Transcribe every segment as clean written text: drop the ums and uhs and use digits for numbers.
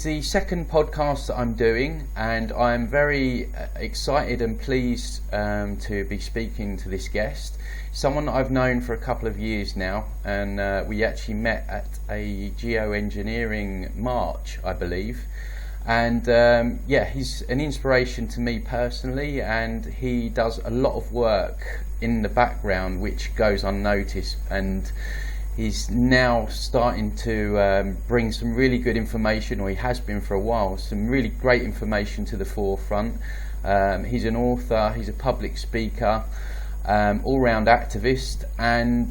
the second podcast that I'm doing, and I'm very excited and pleased to be speaking to this guest. Someone that I've known for a couple of years now, and we actually met at a geoengineering march, I believe. And he's an inspiration to me personally, and he does a lot of work in the background which goes unnoticed, and he's now starting to bring some really good information, or he has been for a while, some really great information to the forefront. He's an author, he's a public speaker, all-round activist, and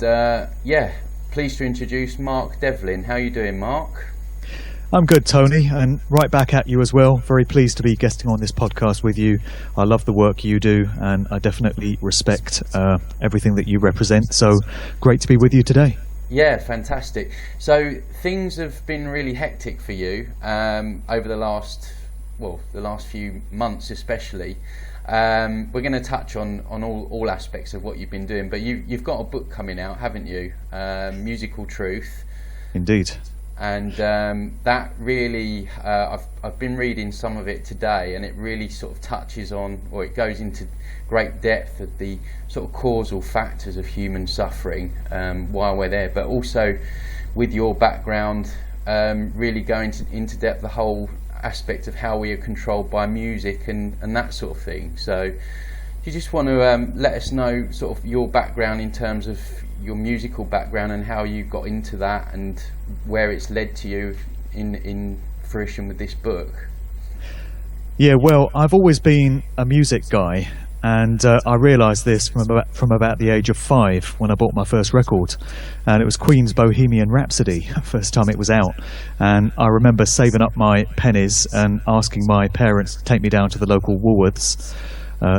pleased to introduce Mark Devlin. How are you doing, Mark? I'm good, Tony, and right back at you as well. Very pleased to be guesting on this podcast with you. I love the work you do, and I definitely respect everything that you represent, so great to be with you today. Yeah, fantastic. So things have been really hectic for you over the last few months especially. We're going to touch on all aspects of what you've been doing, but you've got a book coming out, haven't you? Musical Truth. Indeed. And that really, I've been reading some of it today, and it really sort of touches on, or it goes into great depth of the sort of causal factors of human suffering while we're there, but also with your background, really going into depth the whole aspect of how we are controlled by music and that sort of thing. So do you just want to let us know sort of your background in terms of your musical background and how you got into that and where it's led to you in fruition with this book? Yeah, well, I've always been a music guy, and I realised this from about the age of 5 when I bought my first record, and it was Queen's Bohemian Rhapsody, first time it was out. And I remember saving up my pennies and asking my parents to take me down to the local Woolworths.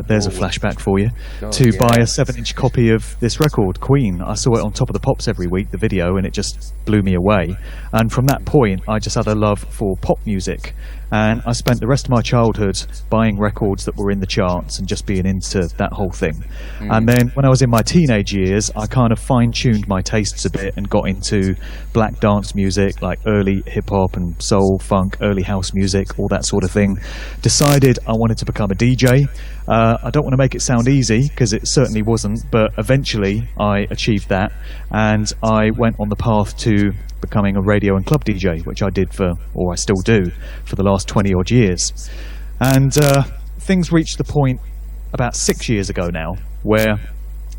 There's a flashback for you. Buy a 7-inch copy of this record, Queen. I saw it on Top of the Pops every week, the video, and it just blew me away. And from that point, I just had a love for pop music. And I spent the rest of my childhood buying records that were in the charts and just being into that whole thing. And then when I was in my teenage years, I kind of fine-tuned my tastes a bit and got into black dance music, like early hip-hop and soul, funk, early house music, all that sort of thing. Decided I wanted to become a DJ. I don't want to make it sound easy, because it certainly wasn't, but eventually I achieved that, and I went on the path to becoming a radio and club DJ, which I did I still do, for the last 20 odd years. And things reached the point about 6 years ago now where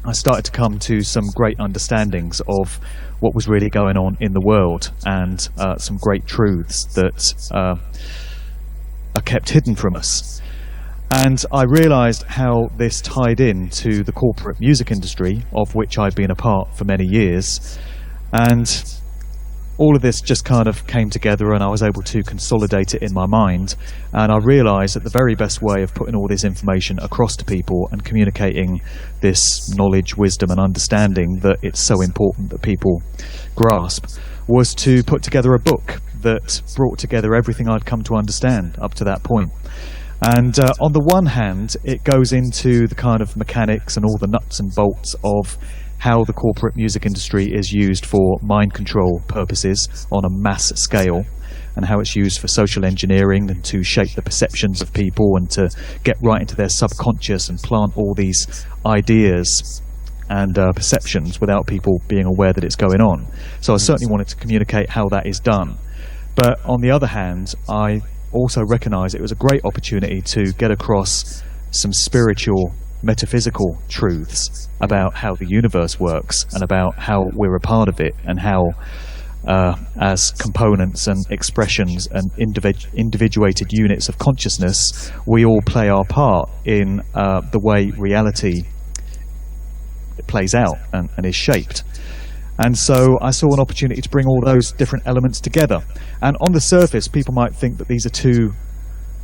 I started to come to some great understandings of what was really going on in the world, and some great truths that are kept hidden from us. And I realised how this tied in to the corporate music industry, of which I'd been a part for many years. And all of this just kind of came together, and I was able to consolidate it in my mind. And I realised that the very best way of putting all this information across to people and communicating this knowledge, wisdom and understanding that it's so important that people grasp was to put together a book that brought together everything I'd come to understand up to that point. And on the one hand, it goes into the kind of mechanics and all the nuts and bolts of how the corporate music industry is used for mind control purposes on a mass scale, and how it's used for social engineering and to shape the perceptions of people and to get right into their subconscious and plant all these ideas and perceptions without people being aware that it's going on. So I certainly wanted to communicate how that is done. But on the other hand, I also recognised it was a great opportunity to get across some spiritual, metaphysical truths about how the universe works and about how we're a part of it, and how as components and expressions and individuated units of consciousness, we all play our part in the way reality plays out and is shaped. And so I saw an opportunity to bring all those different elements together. And on the surface, people might think that these are two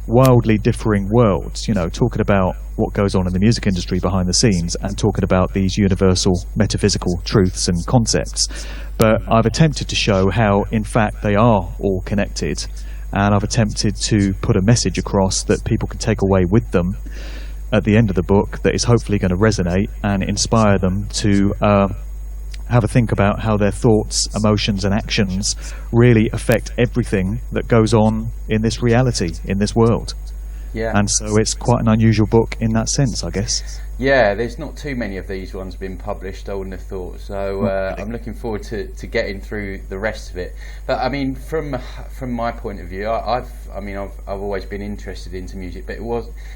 wildly differing worlds, you know, talking about what goes on in the music industry behind the scenes and talking about these universal metaphysical truths and concepts. But I've attempted to show how, in fact, they are all connected. And I've attempted to put a message across that people can take away with them at the end of the book that is hopefully going to resonate and inspire them to have a think about how their thoughts, emotions and actions really affect everything that goes on in this reality, in this world. Yeah. And so it's quite an unusual book in that sense, I guess. Yeah, there's not too many of these ones been published, I wouldn't have thought. So I'm looking forward to getting through the rest of it. But I mean, from my point of view, I've always been interested into music, but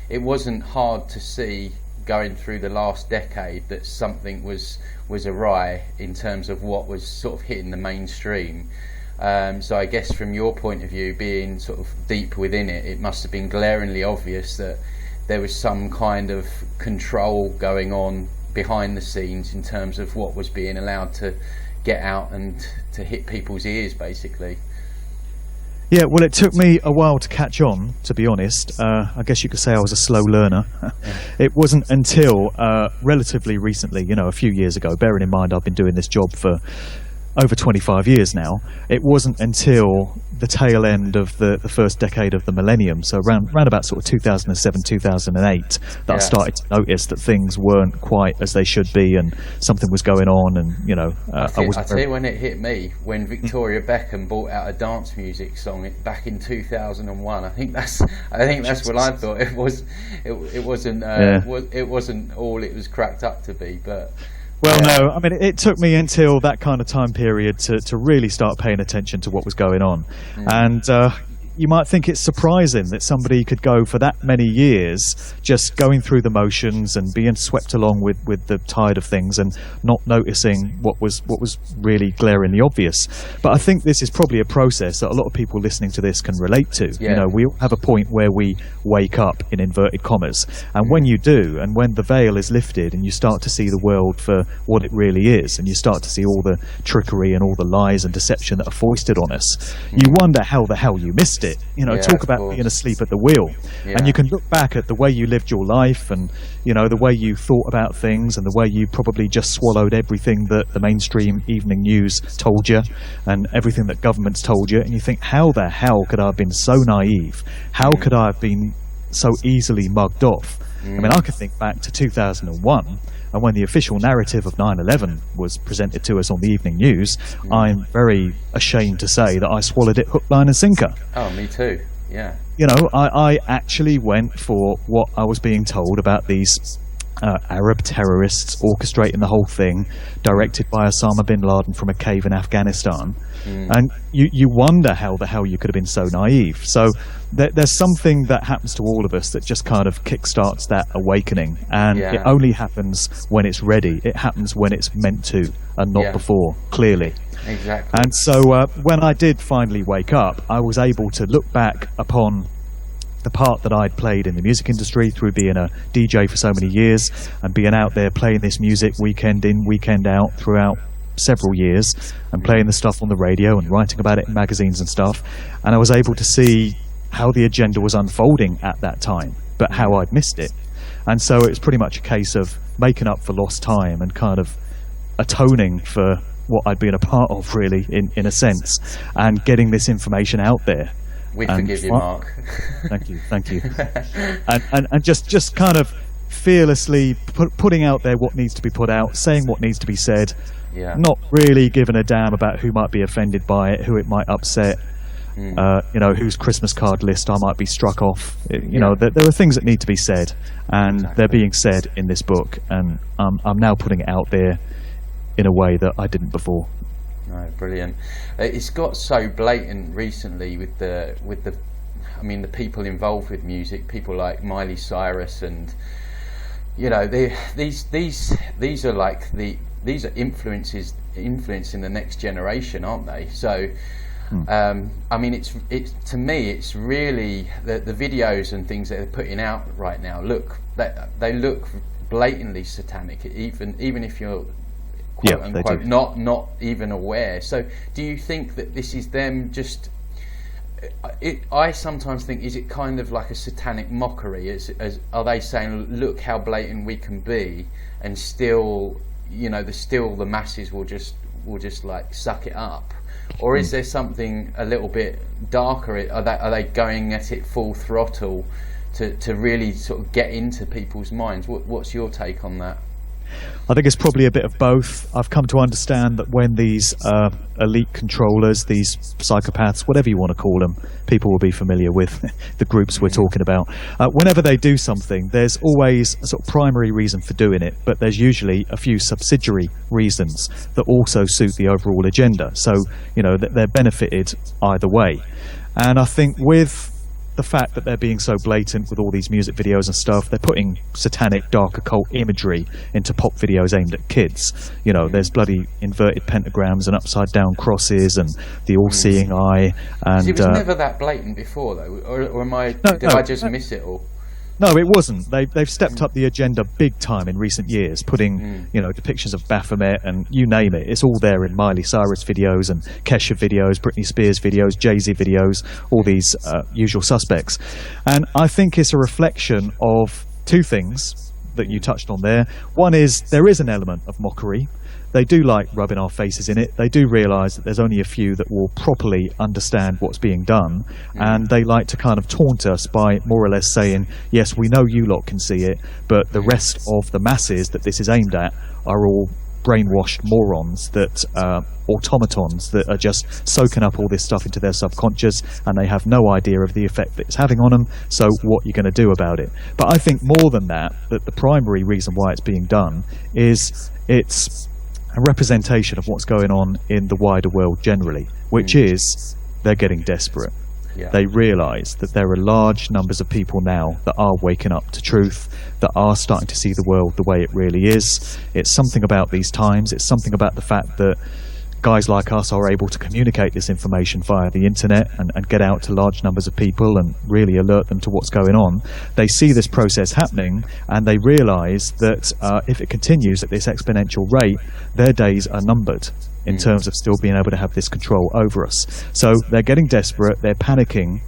it wasn't hard to see going through the last decade that something was awry in terms of what was sort of hitting the mainstream. So I guess from your point of view, being sort of deep within it, it must have been glaringly obvious that there was some kind of control going on behind the scenes in terms of what was being allowed to get out and to hit people's ears, basically. Yeah, well, it took me a while to catch on, to be honest. I guess you could say I was a slow learner. It wasn't until relatively recently, a few years ago, bearing in mind I've been doing this job for over 25 years now, it wasn't until the tail end of the first decade of the millennium, so around about sort of 2007, 2008, that I started to notice that things weren't quite as they should be and something was going on. And I tell you when it hit me, when Victoria Beckham brought out a dance music song back in 2001. I think that's what I thought. It wasn't all it was cracked up to be, but well, no, I mean, it took me until that kind of time period to really start paying attention to what was going on. And you might think it's surprising that somebody could go for that many years just going through the motions and being swept along with the tide of things and not noticing what was really glaringly obvious. But I think this is probably a process that a lot of people listening to this can relate to. Yeah. We all have a point where we wake up, in inverted commas, and when you do, and when the veil is lifted and you start to see the world for what it really is, and you start to see all the trickery and all the lies and deception that are foisted on us, you wonder how the hell you missed it. Talk about being asleep at the wheel. And you can look back at the way you lived your life and the way you thought about things and the way you probably just swallowed everything that the mainstream evening news told you and everything that governments told you, and you think, how the hell could I have been so naive? How could I have been so easily mugged off? I mean, I could think back to 2001, and when the official narrative of 9/11 was presented to us on the evening news, I'm very ashamed to say that I swallowed it hook, line and sinker. Oh, me too, yeah. I actually went for what I was being told about these Arab terrorists orchestrating the whole thing, directed by Osama bin Laden from a cave in Afghanistan. And you wonder how the hell you could have been so naive. So there's something that happens to all of us that just kind of kickstarts that awakening, and it only happens when it's ready. It happens when it's meant to, and not before, clearly. Exactly. And so when I did finally wake up, I was able to look back upon the part that I'd played in the music industry through being a DJ for so many years and being out there playing this music weekend in, weekend out throughout several years, and playing the stuff on the radio and writing about it in magazines and stuff. And I was able to see how the agenda was unfolding at that time, but how I'd missed it. And so it's pretty much a case of making up for lost time and kind of atoning for what I'd been a part of, really, in a sense, and getting this information out there. We forgive you, Mark. Thank you. And just kind of fearlessly putting out there what needs to be put out, saying what needs to be said, not really giving a damn about who might be offended by it, who it might upset, whose Christmas card list I might be struck off. There are things that need to be said, and they're being said in this book, and I'm now putting it out there in a way that I didn't before. No, brilliant. It's got so blatant recently with the people involved with music, people like Miley Cyrus, and these are like these are influencing the next generation, aren't they? So it's to me, it's really the videos and things that they're putting out right now they look blatantly satanic, even if you're quote unquote not even aware. So do you think that this is them just I sometimes think, is it kind of like a satanic mockery? As are they saying, look how blatant we can be, and still the masses will just like suck it up? Or is there something a little bit darker? Are they going at it full throttle to really sort of get into people's minds? What's your take on that? I think it's probably a bit of both. I've come to understand that when these elite controllers, these psychopaths, whatever you want to call them, people will be familiar with the groups we're talking about. Whenever they do something, there's always a sort of primary reason for doing it, but there's usually a few subsidiary reasons that also suit the overall agenda. So, you know, they're benefited either way. And I think with the fact that they're being so blatant with all these music videos and stuff, they're putting satanic, dark occult imagery into pop videos aimed at kids. You know, there's bloody inverted pentagrams and upside down crosses and the all-seeing eye. And it was never that blatant before, though, or did I just miss it all? No, it wasn't. They've stepped up the agenda big time in recent years, putting you know, depictions of Baphomet and you name it. It's all there in Miley Cyrus videos and Kesha videos, Britney Spears videos, Jay-Z videos, all these usual suspects. And I think it's a reflection of two things that you touched on there. One is there is an element of mockery. They do like rubbing our faces in it. They do realise that there's only a few that will properly understand what's being done, and they like to kind of taunt us by more or less saying, yes, we know you lot can see it, but the rest of the masses that this is aimed at are all brainwashed morons, that automatons that are just soaking up all this stuff into their subconscious, and they have no idea of the effect that it's having on them, so what you're going to do about it. But I think more than that, that the primary reason why it's being done is it's a representation of what's going on in the wider world generally, which is they're getting desperate. Yeah. They realise that there are large numbers of people now that are waking up to truth, that are starting to see the world the way it really is. It's something about these times. It's something about the fact that guys like us are able to communicate this information via the internet and get out to large numbers of people and really alert them to what's going on. They see this process happening and they realise that if it continues at this exponential rate, their days are numbered in terms of still being able to have this control over us. So they're getting desperate, they're panicking,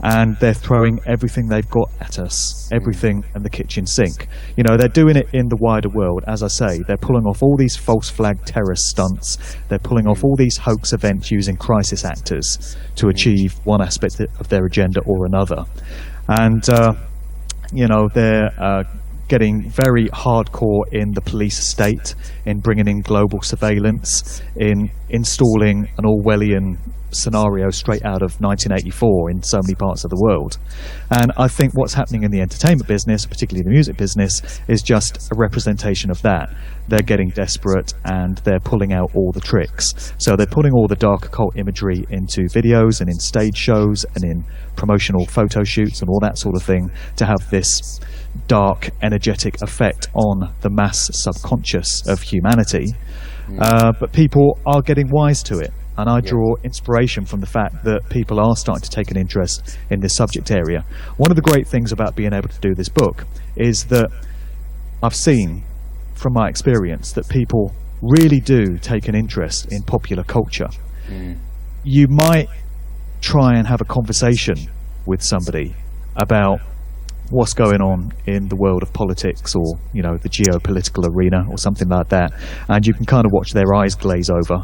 and they're throwing everything they've got at us, everything in the kitchen sink. You know, they're doing it in the wider world. As I say, they're pulling off all these false flag terrorist stunts. They're pulling off all these hoax events using crisis actors to achieve one aspect of their agenda or another. And, you know, they're getting very hardcore in the police state, in bringing in global surveillance, in installing an Orwellian scenario straight out of 1984 in so many parts of the world. And I think what's happening in the entertainment business, particularly the music business, is just a representation of that. They're getting desperate and they're pulling out all the tricks. So they're putting all the dark occult imagery into videos and in stage shows and in promotional photo shoots and all that sort of thing to have this dark, energetic effect on the mass subconscious of humanity. But people are getting wise to it. And I draw inspiration from the fact that people are starting to take an interest in this subject area. One of the great things about being able to do this book is that I've seen from my experience that people really do take an interest in popular culture. You might try and have a conversation with somebody about what's going on in the world of politics or, you know, the geopolitical arena or something like that, and you can kind of watch their eyes glaze over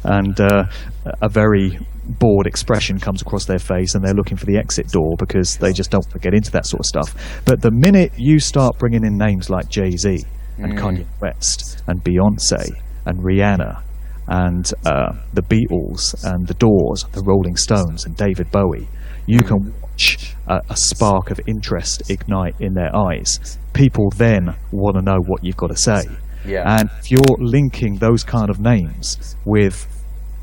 and a very bored expression comes across their face and they're looking for the exit door because they just don't want to get into that sort of stuff. But the minute you start bringing in names like Jay-Z and Kanye West and Beyonce and Rihanna and the Beatles and the Doors, the Rolling Stones and David Bowie, you can watch a spark of interest ignite in their eyes. People then want to know what you've got to say. And if you're linking those kind of names with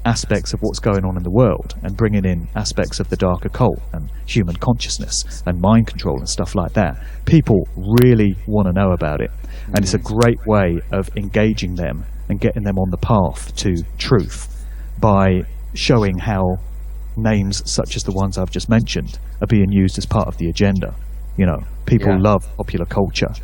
aspects of what's going on in the world and bringing in aspects of the dark occult and human consciousness and mind control and stuff like that, people really want to know about it. And it's a great way of engaging them and getting them on the path to truth by showing how names such as the ones I've just mentioned are being used as part of the agenda. You know, people love popular culture,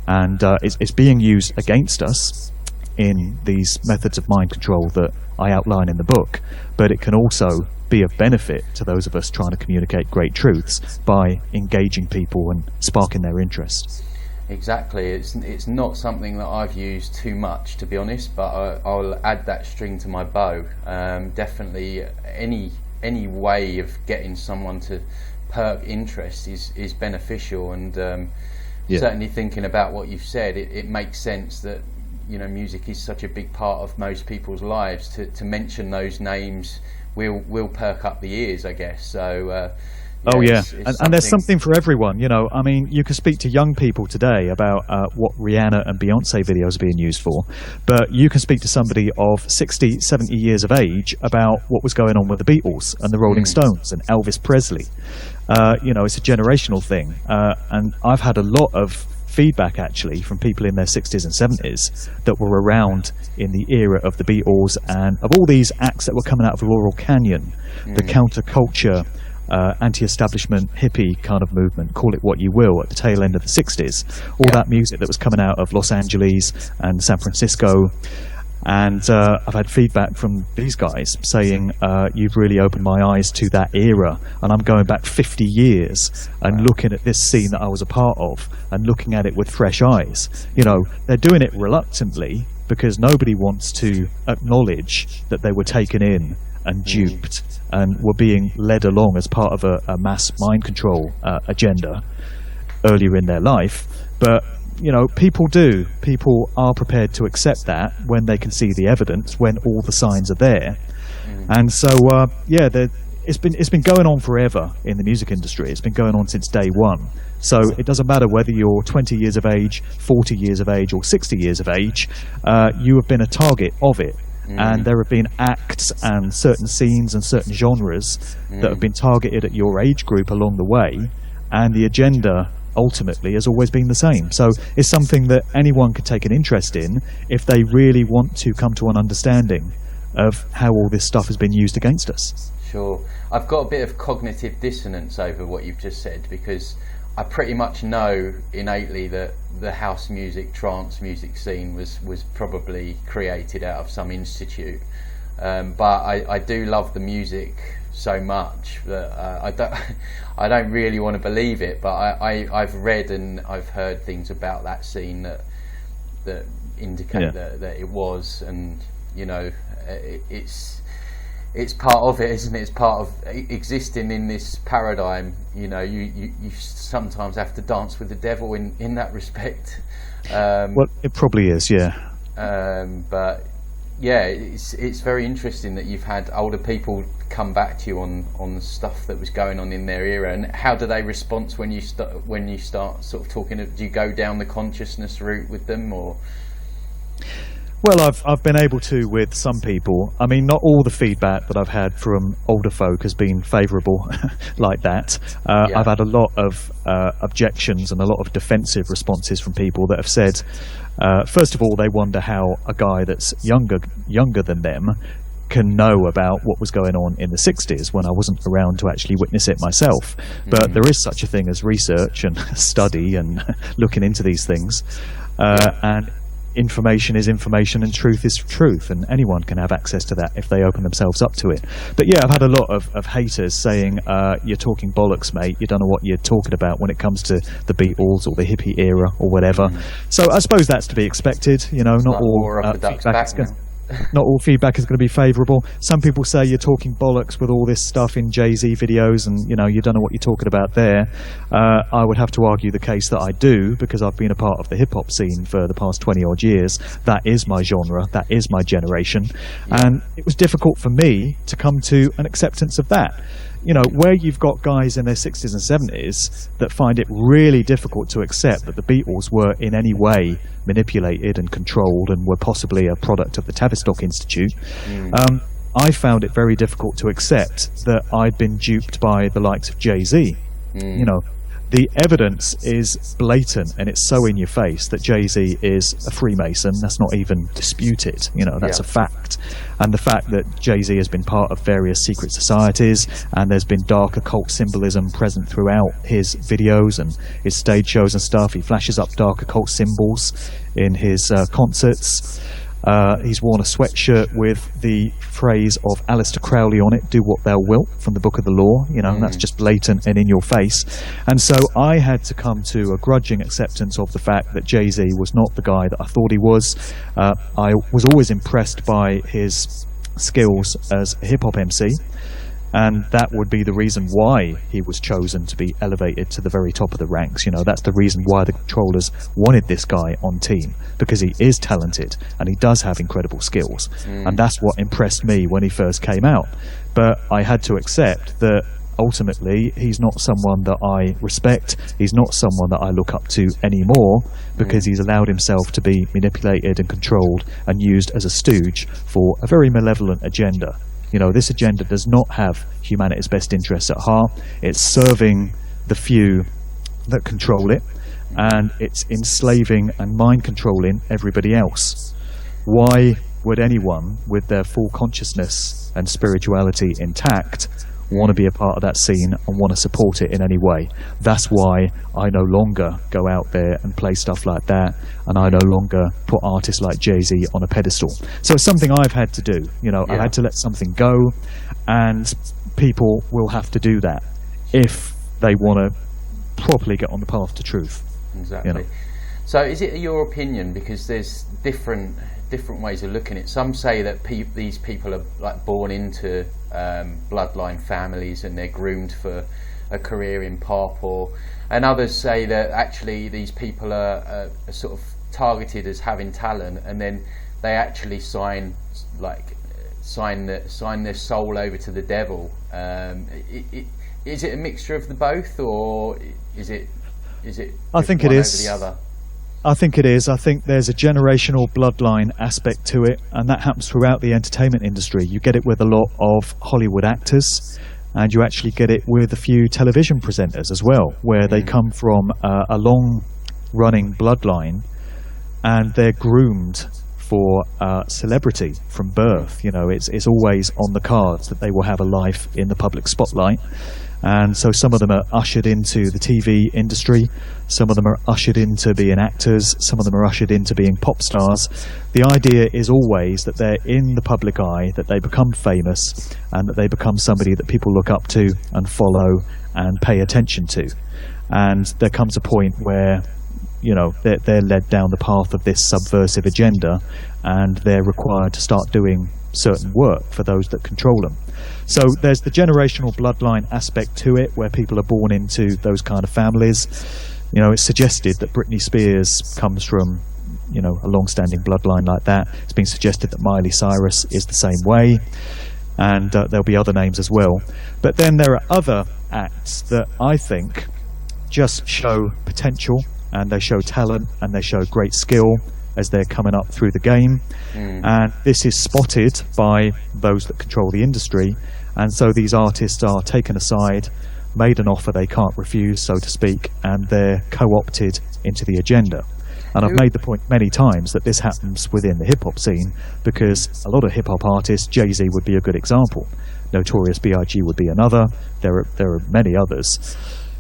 and it's being used against us in these methods of mind control that I outline in the book, but it can also be of benefit to those of us trying to communicate great truths by engaging people and sparking their interest. Exactly. It's not something that I've used too much, to be honest, but I'll add that string to my bow. Definitely any way of getting someone to perk interest is beneficial, and certainly thinking about what you've said, it makes sense that you know, music is such a big part of most people's lives, to mention those names will perk up the ears, I guess. So oh yeah, and there's something for everyone, you know. I mean, you can speak to young people today about what Rihanna and Beyonce videos are being used for, but you can speak to somebody of 60, 70 years of age about what was going on with the Beatles and the Rolling Stones and Elvis Presley. You know, it's a generational thing, and I've had a lot of feedback actually from people in their 60s and 70s that were around in the era of the Beatles and of all these acts that were coming out of Laurel Canyon, the counterculture, anti-establishment hippie kind of movement, call it what you will, at the tail end of the 60s, all that music that was coming out of Los Angeles and San Francisco. And I've had feedback from these guys saying, you've really opened my eyes to that era, and I'm going back 50 years and looking at this scene that I was a part of and looking at it with fresh eyes. You know, they're doing it reluctantly because nobody wants to acknowledge that they were taken in and duped and were being led along as part of a mass mind control agenda earlier in their life. But you know, people are prepared to accept that when they can see the evidence, when all the signs are there. And so yeah, it's been going on forever in the music industry. It's been going on since day one. So it doesn't matter whether you're 20 years of age, 40 years of age, or 60 years of age, you have been a target of it. And there have been acts and certain scenes and certain genres that have been targeted at your age group along the way, and the agenda ultimately has always been the same. So it's something that anyone could take an interest in if they really want to come to an understanding of how all this stuff has been used against us. Sure. I've got a bit of cognitive dissonance over what you've just said, because I pretty much know innately that the house music, trance music scene was probably created out of some institute. But I do love the music so much that I don't really want to believe it. But I've read and I've heard things about that scene that indicate that it was, and you know, it's part of it, isn't it? It's part of existing in this paradigm. You know, you sometimes have to dance with the devil in that respect. Well, it probably is, yeah. But yeah, it's very interesting that you've had older people come back to you on stuff that was going on in their era. And how do they respond when you start sort of talking? Do you go down the consciousness route with them, or? Well, I've been able to with some people. I mean, not all the feedback that I've had from older folk has been favourable like that. I've had a lot of objections and a lot of defensive responses from people that have said, first of all, they wonder how a guy that's younger than them can know about what was going on in the 60s when I wasn't around to actually witness it myself. But there is such a thing as research and study and looking into these things. And information is information and truth is truth, and anyone can have access to that if they open themselves up to it. But yeah, I've had a lot of haters saying, you're talking bollocks, mate, you don't know what you're talking about when it comes to the Beatles or the hippie era or whatever. So I suppose that's to be expected. You know, not all not all feedback is going to be favourable. Some people say you're talking bollocks with all this stuff in Jay-Z videos, and you know, you don't know what you're talking about there. I would have to argue the case that I do, because I've been a part of the hip-hop scene for the past 20 odd years. That is my genre, that is my generation, and it was difficult for me to come to an acceptance of that. You know, where you've got guys in their 60s and 70s that find it really difficult to accept that the Beatles were in any way manipulated and controlled and were possibly a product of the Tavistock Institute, I found it very difficult to accept that I'd been duped by the likes of Jay-Z. You know, the evidence is blatant and it's so in your face that Jay-Z is a Freemason. That's not even disputed. You know, that's a fact. And the fact that Jay-Z has been part of various secret societies, and there's been dark occult symbolism present throughout his videos and his stage shows and stuff. He flashes up dark occult symbols in his concerts. He's worn a sweatshirt with the phrase of Aleister Crowley on it, "Do what thou wilt," from the Book of the Law. You know, that's just blatant and in your face. And so I had to come to a grudging acceptance of the fact that Jay-Z was not the guy that I thought he was. I was always impressed by his skills as a hip-hop MC. And that would be the reason why he was chosen to be elevated to the very top of the ranks. You know, that's the reason why the controllers wanted this guy on team, because he is talented and he does have incredible skills. And that's what impressed me when he first came out. But I had to accept that ultimately he's not someone that I respect. He's not someone that I look up to anymore, because he's allowed himself to be manipulated and controlled and used as a stooge for a very malevolent agenda. You know, this agenda does not have humanity's best interests at heart. It's serving the few that control it, and it's enslaving and mind controlling everybody else. Why would anyone with their full consciousness and spirituality intact want to be a part of that scene and want to support it in any way? That's why I no longer go out there and play stuff like that, and I no longer put artists like Jay-Z on a pedestal. So it's something I've had to do. You know, I've had to let something go, and people will have to do that if they want to properly get on the path to truth. Exactly. You know? So is it your opinion, because there's different ways of looking at it? Some say that these people are like born into bloodline families and they're groomed for a career in pop, and others say that actually these people are sort of targeted as having talent, and then they actually sign their soul over to the devil. Is it a mixture of the both, or is it I think one it is. over the other? I think it is. I think there's a generational bloodline aspect to it, and that happens throughout the entertainment industry. You get it with a lot of Hollywood actors, and you actually get it with a few television presenters as well, where they come from a long-running bloodline, and they're groomed for celebrity from birth. You know, it's always on the cards that they will have a life in the public spotlight. And so some of them are ushered into the TV industry, some of them are ushered into being actors, some of them are ushered into being pop stars. The idea is always that they're in the public eye, that they become famous, and that they become somebody that people look up to and follow and pay attention to. And there comes a point where, you know, they're led down the path of this subversive agenda, and they're required to start doing certain work for those that control them. So there's the generational bloodline aspect to it, where people are born into those kind of families. You know, it's suggested that Britney Spears comes from, you know, a long-standing bloodline like that. It's been suggested that Miley Cyrus is the same way, and there'll be other names as well. But then there are other acts that I think just show potential, and they show talent, and they show great skill as they're coming up through the game. And this is spotted by those that control the industry, and so these artists are taken aside, made an offer they can't refuse, so to speak, and they're co-opted into the agenda. And I've made the point many times that this happens within the hip-hop scene, because a lot of hip-hop artists, Jay-Z would be a good example, Notorious B.I.G. would be another, there are many others.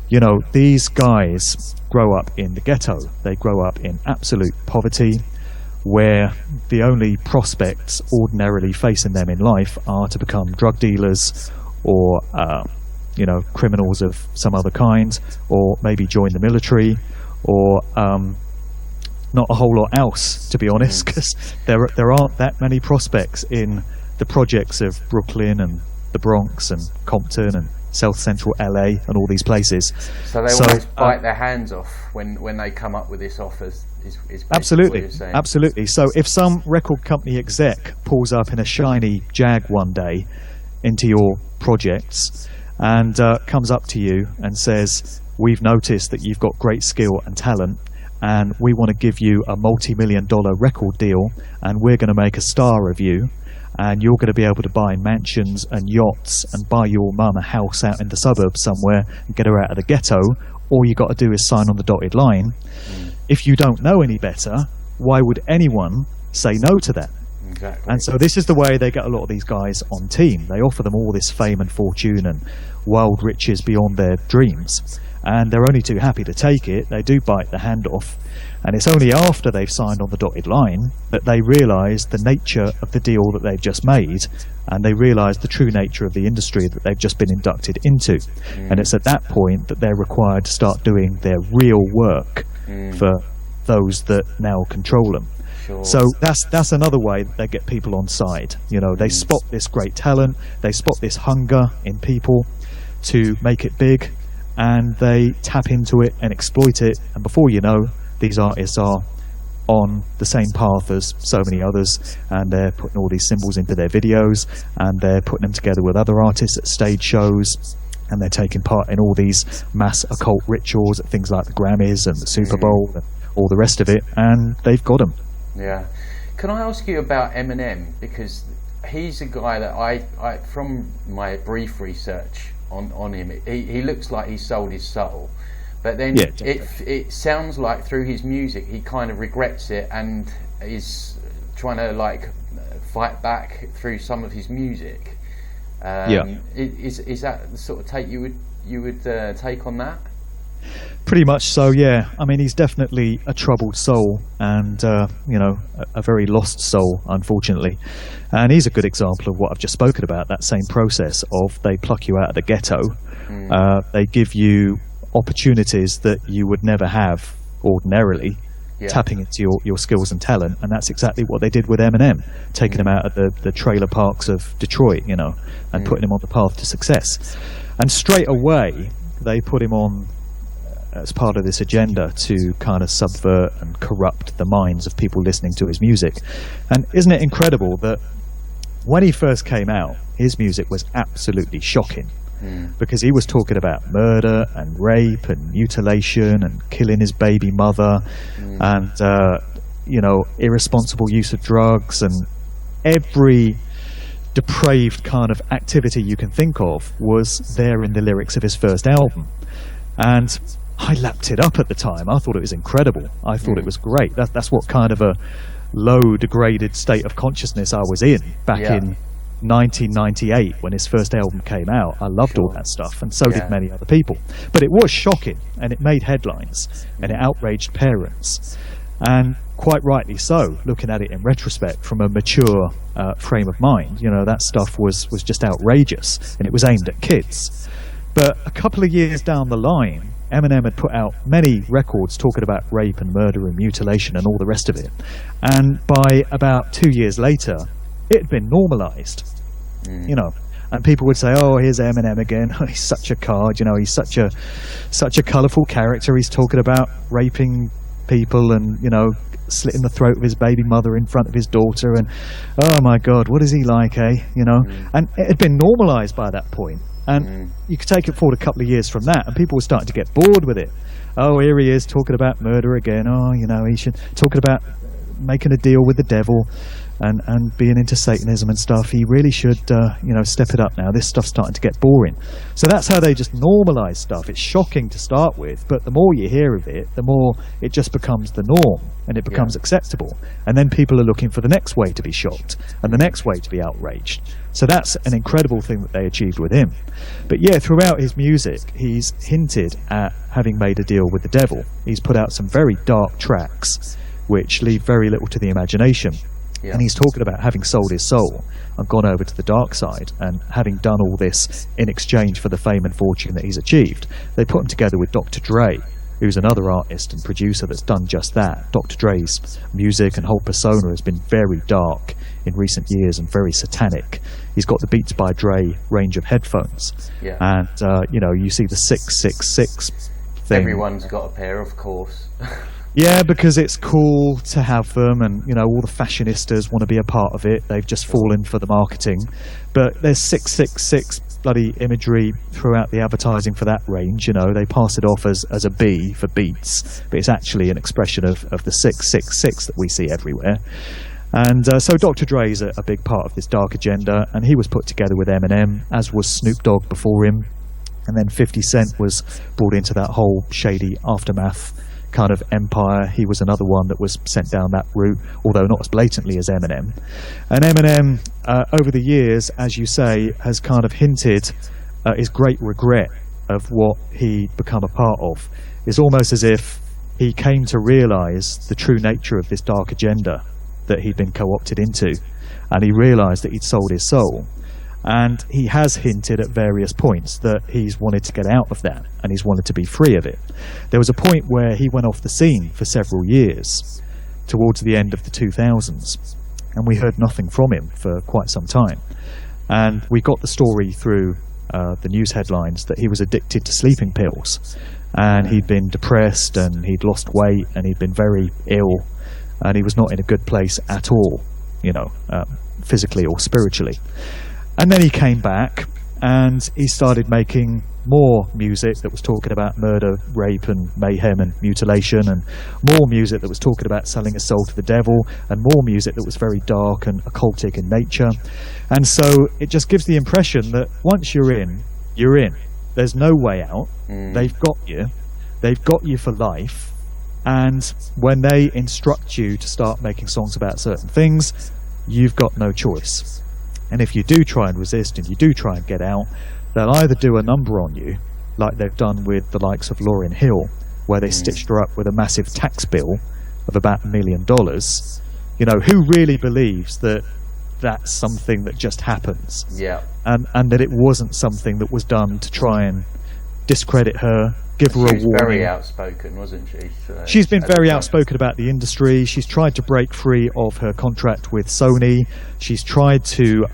You know, these guys grow up in the ghetto. They grow up in absolute poverty, where the only prospects ordinarily facing them in life are to become drug dealers or, you know, criminals of some other kind, or maybe join the military, or not a whole lot else, to be honest, because there aren't that many prospects in the projects of Brooklyn and the Bronx and Compton and South Central LA and all these places. So they always bite their hands off when they come up with this offer. Is absolutely, what you're saying. Absolutely. So if some record company exec pulls up in a shiny Jag one day into your projects and comes up to you and says, "We've noticed that you've got great skill and talent, and we want to give you a multi-million-dollar record deal, and we're going to make a star of you, and you're going to be able to buy mansions and yachts and buy your mum a house out in the suburbs somewhere and get her out of the ghetto. All you got to do is sign on the dotted line." If you don't know any better, why would anyone say no to that? Exactly. And so this is the way they get a lot of these guys on team. They offer them all this fame and fortune and wild riches beyond their dreams, and they're only too happy to take it. They do bite the hand off, and it's only after they've signed on the dotted line that they realise the nature of the deal that they've just made, and they realise the true nature of the industry that they've just been inducted into. And it's at that point that they're required to start doing their real work for those that now control them. Sure. So that's another way that they get people on side. You know, they spot this great talent, they spot this hunger in people to make it big, and they tap into it and exploit it. And before you know, these artists are on the same path as so many others, and they're putting all these symbols into their videos, and they're putting them together with other artists at stage shows, and they're taking part in all these mass occult rituals at things like the Grammys and the Super Bowl and all the rest of it, and they've got them. Yeah. Can I ask you about Eminem? Because he's a guy that I from my brief research on him, he looks like he sold his soul. But then it sounds like through his music he kind of regrets it and is trying to like fight back through some of his music. Is that the sort of take you would take on that? Pretty much so, yeah. I mean, he's definitely a troubled soul, and you know, a very lost soul, unfortunately. And he's a good example of what I've just spoken about. That same process of they pluck you out of the ghetto, they give you opportunities that you would never have ordinarily, tapping into your skills and talent. And that's exactly what they did with Eminem, taking him out of the trailer parks of Detroit, you know, and putting him on the path to success. And straight away they put him on as part of this agenda to kind of subvert and corrupt the minds of people listening to his music. And isn't it incredible that when he first came out, his music was absolutely shocking, because he was talking about murder and rape and mutilation and killing his baby mother, and you know, irresponsible use of drugs, and every depraved kind of activity you can think of was there in the lyrics of his first album. And I lapped it up at the time. I thought it was incredible. I thought it was great. That's what kind of a low, degraded state of consciousness I was in back in 1998 when his first album came out. I loved all that stuff, and so did many other people. But it was shocking, and it made headlines, and it outraged parents. And quite rightly so, looking at it in retrospect from a mature frame of mind. You know, that stuff was just outrageous, and it was aimed at kids. But a couple of years down the line, Eminem had put out many records talking about rape and murder and mutilation and all the rest of it. And by about 2 years later, it had been normalized, you know. And people would say, "Oh, here's Eminem again. He's such a card, you know. He's such a colourful character. He's talking about raping people and, you know, slitting the throat of his baby mother in front of his daughter. And oh my God, what is he like, eh? You know." And it had been normalised by that point. And you could take it forward a couple of years from that, and people were starting to get bored with it. Oh, here he is talking about murder again. Oh, you know, he should talking about making a deal with the devil and being into Satanism and stuff. He really should, you know, step it up now. This stuff's starting to get boring. So that's how they just normalise stuff. It's shocking to start with, but the more you hear of it, the more it just becomes the norm, and it becomes acceptable. And then people are looking for the next way to be shocked and the next way to be outraged. So that's an incredible thing that they achieved with him. But yeah, throughout his music, he's hinted at having made a deal with the devil. He's put out some very dark tracks which leave very little to the imagination. And he's talking about having sold his soul and gone over to the dark side, and having done all this in exchange for the fame and fortune that he's achieved. They put him together with Dr. Dre, who's another artist and producer that's done just that. Dr. Dre's music and whole persona has been very dark in recent years and very satanic. He's got the Beats by Dre range of headphones. And, you know, you see the 666 thing. Everyone's got a pair, of course. Yeah, because it's cool to have them, and, you know, all the fashionistas want to be a part of it. They've just fallen for the marketing. But there's 666 bloody imagery throughout the advertising for that range. You know, they pass it off as a B for beats, but it's actually an expression of the 666 that we see everywhere. And so Dr. Dre is a big part of this dark agenda, and he was put together with Eminem, as was Snoop Dogg before him. And then 50 Cent was brought into that whole shady aftermath kind of empire. He was another one that was sent down that route, although not as blatantly as Eminem. And Eminem, over the years, as you say, has kind of hinted his great regret of what he'd become a part of. It's almost as if he came to realise the true nature of this dark agenda that he'd been co-opted into, and he realised that he'd sold his soul. And he has hinted at various points that he's wanted to get out of that, and he's wanted to be free of it. There was a point where he went off the scene for several years, towards the end of the 2000s, and we heard nothing from him for quite some time. And we got the story through the news headlines that he was addicted to sleeping pills, and he'd been depressed, and he'd lost weight, and he'd been very ill, and he was not in a good place at all, physically or spiritually. And then he came back, and he started making more music that was talking about murder, rape and mayhem and mutilation, and more music that was talking about selling his soul to the devil, and more music that was very dark and occultic in nature. And so it just gives the impression that once you're in, you're in. There's no way out. They've got you for life. And when they instruct you to start making songs about certain things, you've got no choice. And if you do try and resist, and you do try and get out, they'll either do a number on you, like they've done with the likes of Lauryn Hill, where they stitched her up with a massive tax bill of about $1 million. Who really believes that that's something that just happens? Yeah. And that it wasn't something that was done to try and discredit her, give her a warning. She was very outspoken, wasn't she? So, she's been very outspoken about the industry. She's tried to break free of her contract with Sony. She's tried to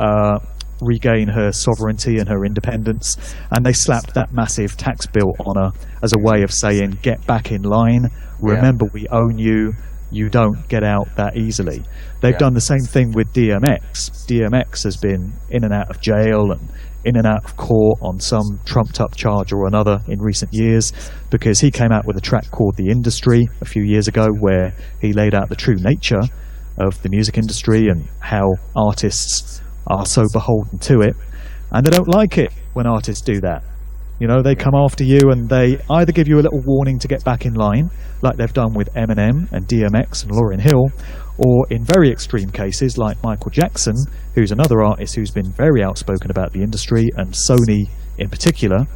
regain her sovereignty and her independence, and they slapped that massive tax bill on her as a way of saying, get back in line, remember we own you, you don't get out that easily. They've done the same thing with DMX. DMX has been in and out of jail and in and out of court on some trumped up charge or another in recent years, because he came out with a track called The Industry a few years ago, where he laid out the true nature of the music industry and how artists are so beholden to it, and they don't like it when artists do that. They come after you, and they either give you a little warning to get back in line, like they've done with Eminem and DMX and Lauryn Hill, or in very extreme cases like Michael Jackson, who's another artist who's been very outspoken about the industry, and Sony in particular.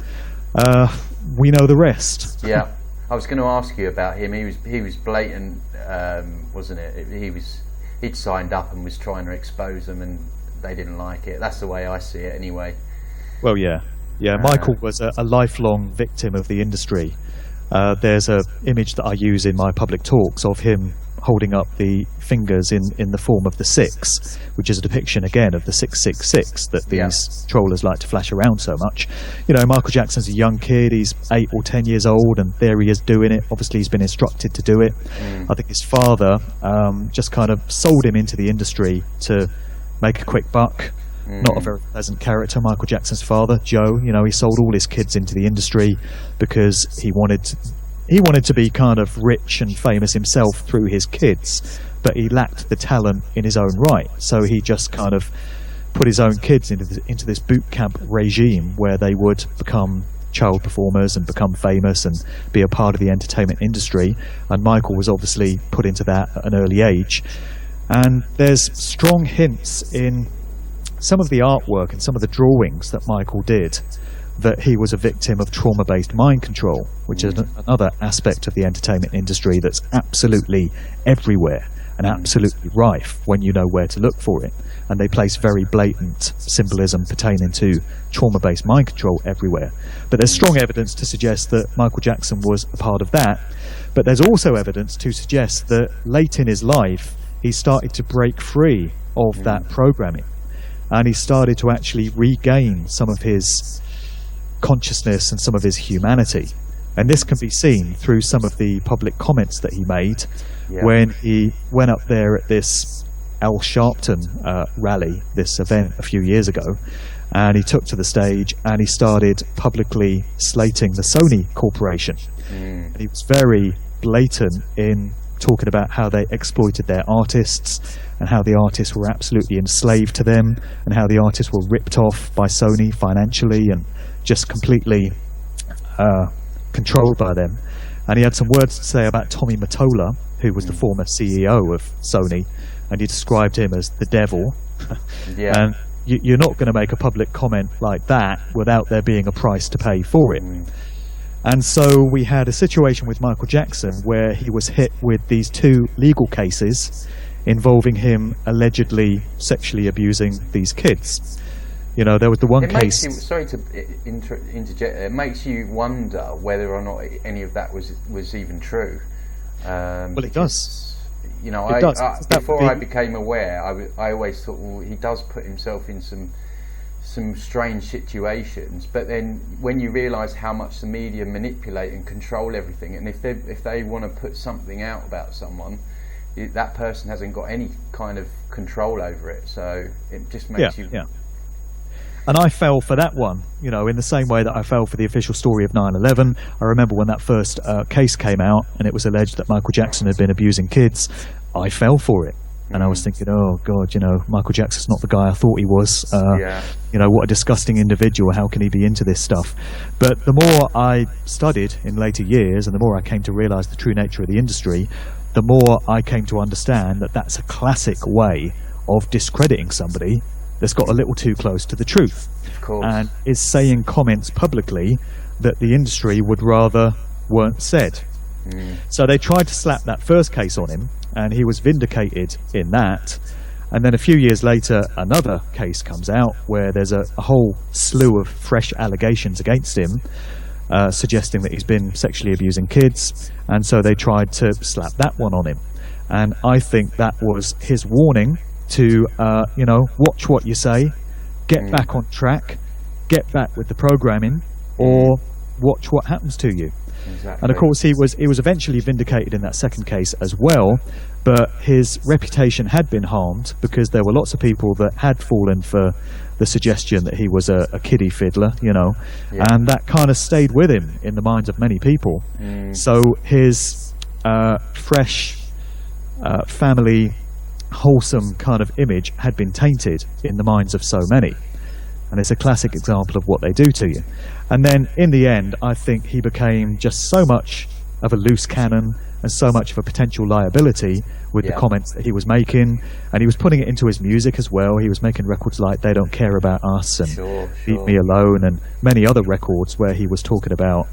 We know the rest. Yeah, I was going to ask you about him. He was blatant, wasn't it? He'd signed up and was trying to expose them, and they didn't like it. That's the way I see it anyway. Well, yeah. Michael was a lifelong victim of the industry. There's an image that I use in my public talks of him holding up the fingers in the form of the 6, which is a depiction again of the 666 that these trollers like to flash around so much. Michael Jackson's a young kid, he's 8 or 10 years old, and there he is doing it. Obviously he's been instructed to do it. I think his father just kind of sold him into the industry to make a quick buck. Not a very pleasant character, Michael Jackson's father, Joe. He sold all his kids into the industry because he wanted to be kind of rich and famous himself through his kids, but he lacked the talent in his own right. So he just kind of put his own kids into this boot camp regime where they would become child performers and become famous and be a part of the entertainment industry. And Michael was obviously put into that at an early age. And there's strong hints in some of the artwork and some of the drawings that Michael did that he was a victim of trauma-based mind control, which is another aspect of the entertainment industry that's absolutely everywhere and absolutely rife when you know where to look for it. And they place very blatant symbolism pertaining to trauma-based mind control everywhere. But there's strong evidence to suggest that Michael Jackson was a part of that. But there's also evidence to suggest that late in his life, he started to break free of that programming. And he started to actually regain some of his consciousness and some of his humanity. And this can be seen through some of the public comments that he made when he went up there at this Al Sharpton rally, this event a few years ago. And he took to the stage and he started publicly slating the Sony Corporation. And he was very blatant in talking about how they exploited their artists and how the artists were absolutely enslaved to them and how the artists were ripped off by Sony financially and just completely controlled by them. And he had some words to say about Tommy Mottola, who was the former CEO of Sony, and he described him as the devil. And you're not going to make a public comment like that without there being a price to pay for it. And so we had a situation with Michael Jackson where he was hit with these 2 legal cases involving him allegedly sexually abusing these kids. There was the one case... sorry to interject, it makes you wonder whether or not any of that was even true. Well, it does. You know, It does. before I became aware, I always thought, well, he does put himself in some strange situations. But then when you realise how much the media manipulate and control everything, and if they want to put something out about someone, that person hasn't got any kind of control over it. So it just makes you. Yeah. And I fell for that one, you know, in the same way that I fell for the official story of 9/11. I remember when that first case came out and it was alleged that Michael Jackson had been abusing kids. I fell for it. And I was thinking, oh, God, you know, Michael Jackson's not the guy I thought he was. You know, what a disgusting individual. How can he be into this stuff? But the more I studied in later years and the more I came to realise the true nature of the industry, the more I came to understand that that's a classic way of discrediting somebody that's got a little too close to the truth. Of course. And is saying comments publicly that the industry would rather weren't said. So they tried to slap that first case on him, and he was vindicated in that. And then a few years later, another case comes out where there's a whole slew of fresh allegations against him, suggesting that he's been sexually abusing kids. And so they tried to slap that one on him. And I think that was his warning to, you know, watch what you say, get back on track, get back with the programming, or watch what happens to you. Exactly. And of course he was eventually vindicated in that second case as well, but his reputation had been harmed because there were lots of people that had fallen for the suggestion that he was a kiddie fiddler, you know, and that kind of stayed with him in the minds of many people. So his fresh family wholesome kind of image had been tainted in the minds of so many. And it's a classic example of what they do to you. And then in the end, I think he became just so much of a loose cannon and so much of a potential liability with the comments that he was making. And he was putting it into his music as well. He was making records like They Don't Care About Us and Leave Me Alone and many other records where he was talking about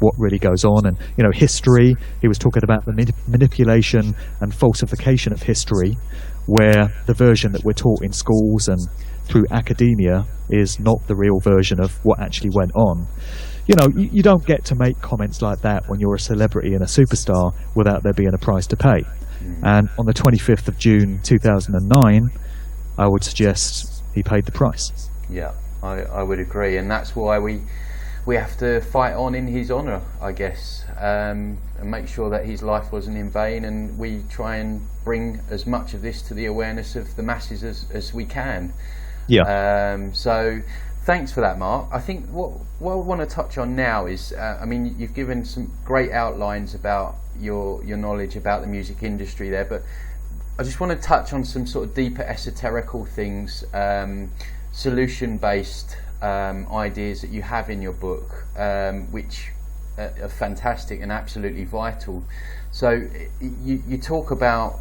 what really goes on and, you know, history. He was talking about the manipulation and falsification of history, where the version that we're taught in schools and through academia is not the real version of what actually went on. You know, you don't get to make comments like that when you're a celebrity and a superstar without there being a price to pay. And on the 25th of June 2009, I would suggest he paid the price. Yeah, I would agree, and that's why we have to fight on in his honour, I guess, and make sure that his life wasn't in vain, and we try and bring as much of this to the awareness of the masses as we can. So thanks for that, Mark. I think what I want to touch on now is, I mean, you've given some great outlines about your knowledge about the music industry there, but I just want to touch on some sort of deeper esoterical things, solution-based ideas that you have in your book, which are fantastic and absolutely vital. So you talk about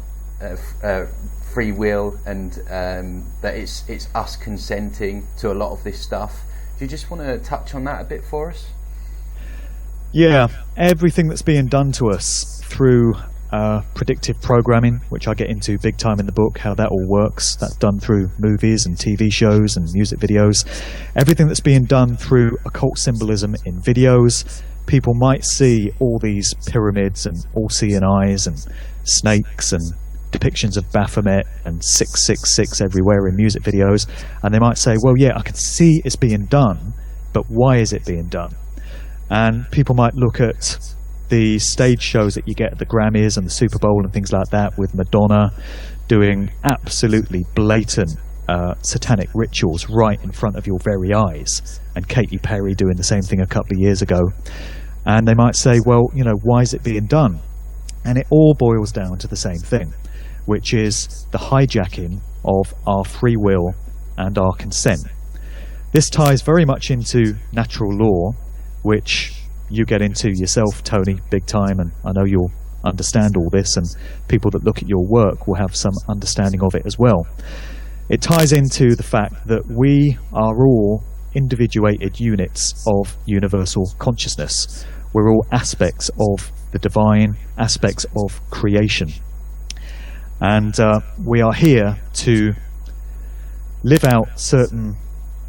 free will and that it's us consenting to a lot of this stuff. Do you just want to touch on that a bit for us? Yeah, everything that's being done to us through predictive programming, which I get into big time in the book, how that all works. That's done through movies and TV shows and music videos. Everything that's being done through occult symbolism in videos. People might see all these pyramids and all-seeing eyes and snakes and depictions of Baphomet and 666 everywhere in music videos, and they might say, well, yeah, I can see it's being done, but why is it being done? And people might look at the stage shows that you get at the Grammys and the Super Bowl and things like that, with Madonna doing absolutely blatant satanic rituals right in front of your very eyes, and Katy Perry doing the same thing a couple of years ago. And they might say, well, you know, why is it being done? And it all boils down to the same thing, which is the hijacking of our free will and our consent. This ties very much into natural law, which you get into yourself, Tony, big time, and I know you'll understand all this, and people that look at your work will have some understanding of it as well. It ties into the fact that we are all individuated units of universal consciousness. We're all aspects of the divine, aspects of creation. And we are here to live out certain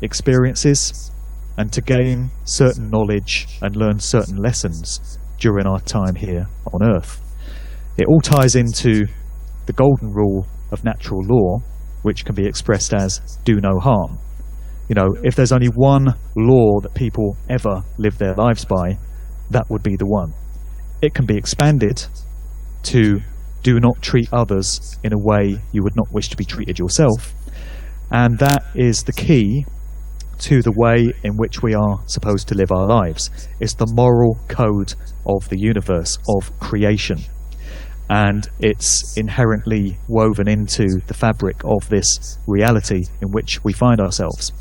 experiences and to gain certain knowledge and learn certain lessons during our time here on Earth. It all ties into the golden rule of natural law, which can be expressed as do no harm. You know, if there's only one law that people ever live their lives by, that would be the one. It can be expanded to do not treat others in a way you would not wish to be treated yourself. And that is the key to the way in which we are supposed to live our lives. It's the moral code of the universe, of creation. And it's inherently woven into the fabric of this reality in which we find ourselves.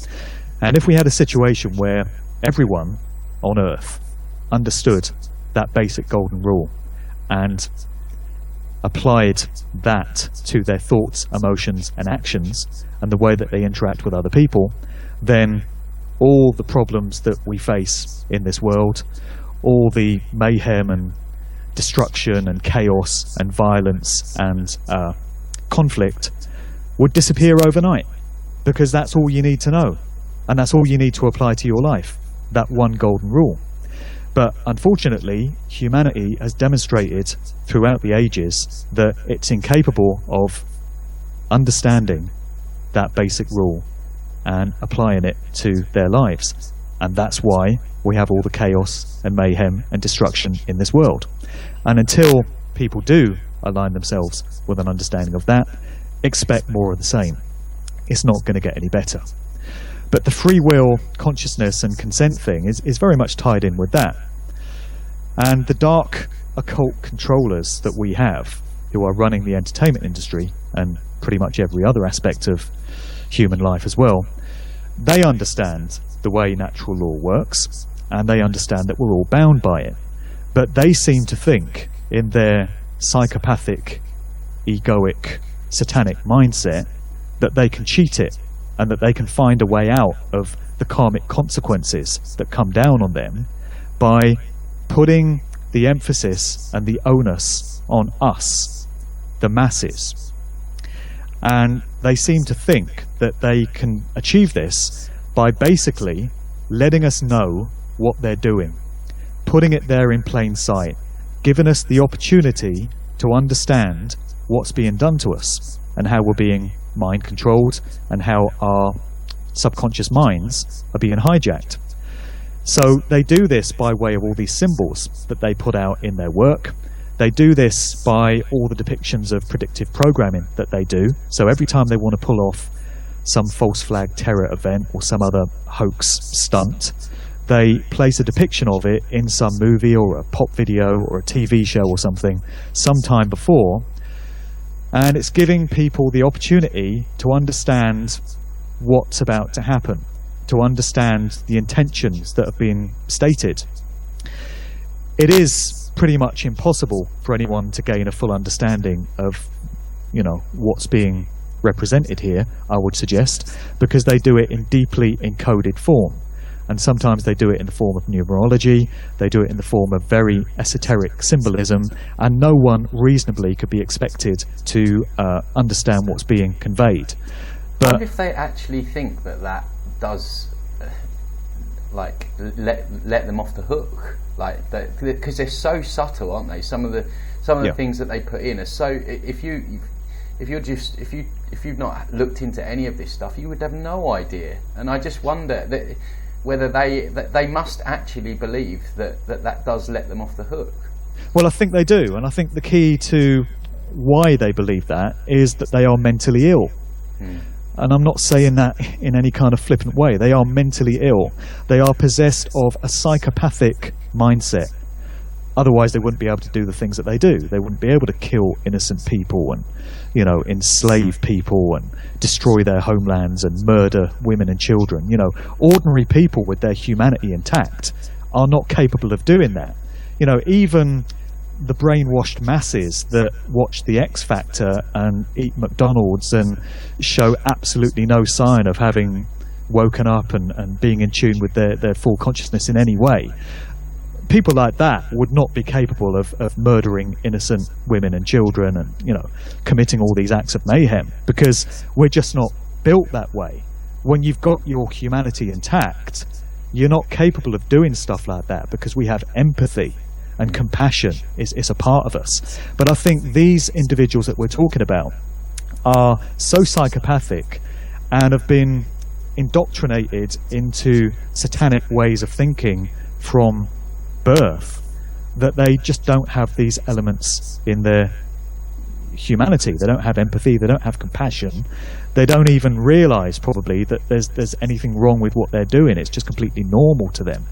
And if we had a situation where everyone on Earth understood that basic golden rule and applied that to their thoughts, emotions and actions and the way that they interact with other people, then all the problems that we face in this world, all the mayhem and destruction and chaos and violence and conflict would disappear overnight, because that's all you need to know and that's all you need to apply to your life, that one golden rule. But unfortunately, humanity has demonstrated throughout the ages that it's incapable of understanding that basic rule and applying it to their lives. And that's why we have all the chaos and mayhem and destruction in this world. And until people do align themselves with an understanding of that, expect more of the same. It's not going to get any better. But the free will, consciousness and consent thing is very much tied in with that. And the dark occult controllers that we have, who are running the entertainment industry and pretty much every other aspect of human life as well, they understand the way natural law works, and they understand that we're all bound by it. But they seem to think, in their psychopathic, egoic, satanic mindset, that they can cheat it and that they can find a way out of the karmic consequences that come down on them by putting the emphasis and the onus on us, the masses. And they seem to think that they can achieve this by basically letting us know what they're doing, putting it there in plain sight, giving us the opportunity to understand what's being done to us and how we're being mind controlled and how our subconscious minds are being hijacked. So they do this by way of all these symbols that they put out in their work. They do this by all the depictions of predictive programming that they do. So every time they want to pull off some false flag terror event or some other hoax stunt, they place a depiction of it in some movie or a pop video or a TV show or something sometime before. And it's giving people the opportunity to understand what's about to happen, to understand the intentions that have been stated. It is pretty much impossible for anyone to gain a full understanding of, what's being represented here, I would suggest, because they do it in deeply encoded form. And sometimes they do it in the form of numerology, they do it in the form of very esoteric symbolism, and no one reasonably could be expected to understand what's being conveyed. But I wonder if they actually think that does let them off the hook, because they're so subtle, aren't they? Some of the things that they put in are so. If you've not looked into any of this stuff, you would have no idea. And I just wonder that whether they must actually believe that does let them off the hook. Well, I think they do, and I think the key to why they believe that is that they are mentally ill. And I'm not saying that in any kind of flippant way. They are mentally ill. They are possessed of a psychopathic mindset. Otherwise, they wouldn't be able to do the things that they do. They wouldn't be able to kill innocent people and, enslave people and destroy their homelands and murder women and children. Ordinary people with their humanity intact are not capable of doing that. Even the brainwashed masses that watch the X Factor and eat McDonald's and show absolutely no sign of having woken up and being in tune with their full consciousness in any way. People like that would not be capable of murdering innocent women and children and, committing all these acts of mayhem, because we're just not built that way. When you've got your humanity intact, you're not capable of doing stuff like that, because we have empathy. and compassion is a part of us. But I think these individuals that we're talking about are so psychopathic and have been indoctrinated into satanic ways of thinking from birth that they just don't have these elements in their humanity. They don't have empathy, they don't have compassion, they don't even realize probably that there's anything wrong with what they're doing. It's just completely normal to them.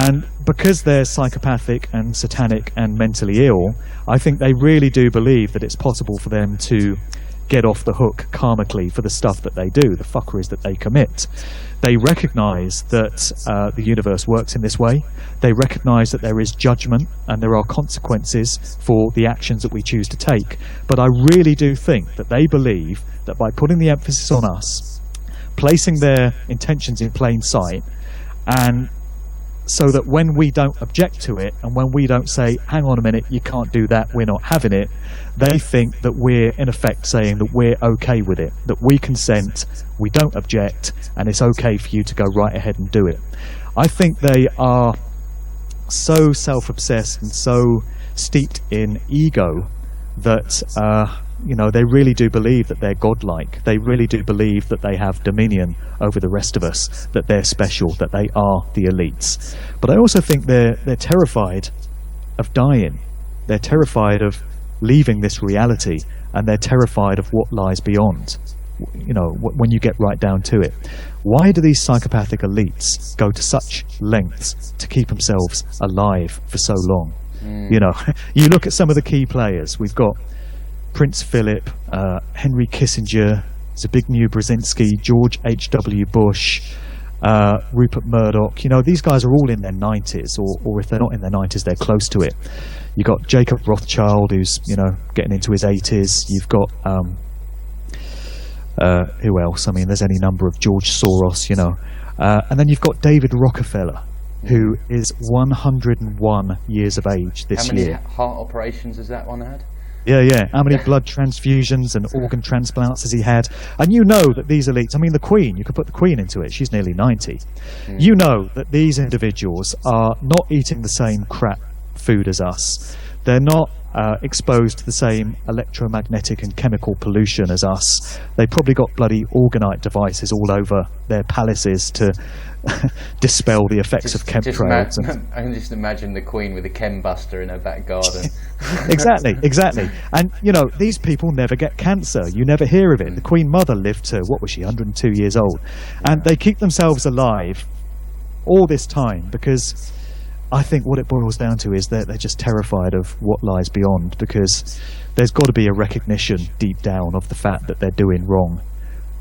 And because they're psychopathic and satanic and mentally ill, I think they really do believe that it's possible for them to get off the hook karmically for the stuff that they do, the fuckeries that they commit. They recognize that the universe works in this way. They recognize that there is judgment and there are consequences for the actions that we choose to take. But I really do think that they believe that by putting the emphasis on us, placing their intentions in plain sight, and so that when we don't object to it and when we don't say, hang on a minute, you can't do that, we're not having it, they think that we're in effect saying that we're okay with it, that we consent, we don't object, and it's okay for you to go right ahead and do it. I think they are so self-obsessed and so steeped in ego that they really do believe that they're godlike. They really do believe that they have dominion over the rest of us, that they're special, that they are the elites. But I also think they're terrified of dying. They're terrified of leaving this reality, and they're terrified of what lies beyond. When you get right down to it, why do these psychopathic elites go to such lengths to keep themselves alive for so long? You look at some of the key players. We've got Prince Philip, Henry Kissinger, Zbigniew Brzezinski, George H.W. Bush, Rupert Murdoch. These guys are all in their 90s, or if they're not in their 90s, they're close to it. You've got Jacob Rothschild, who's getting into his 80s. You've got who else? I mean, there's any number of George Soros, and then you've got David Rockefeller, who is 101 years of age this year. How many heart operations has that one had? Yeah. How many blood transfusions and organ transplants has he had? And that these elites, I mean, the Queen, you could put the Queen into it, she's nearly 90. You know that these individuals are not eating the same crap food as us. They're not exposed to the same electromagnetic and chemical pollution as us. They probably got bloody orgonite devices all over their palaces to dispel the effects of chemtrails. I can just imagine the Queen with a chem buster in her back garden. Exactly. And these people never get cancer. You never hear of it. The Queen Mother lived to, 102 years old, and they keep themselves alive all this time because I think what it boils down to is that they're just terrified of what lies beyond, because there's got to be a recognition deep down of the fact that they're doing wrong.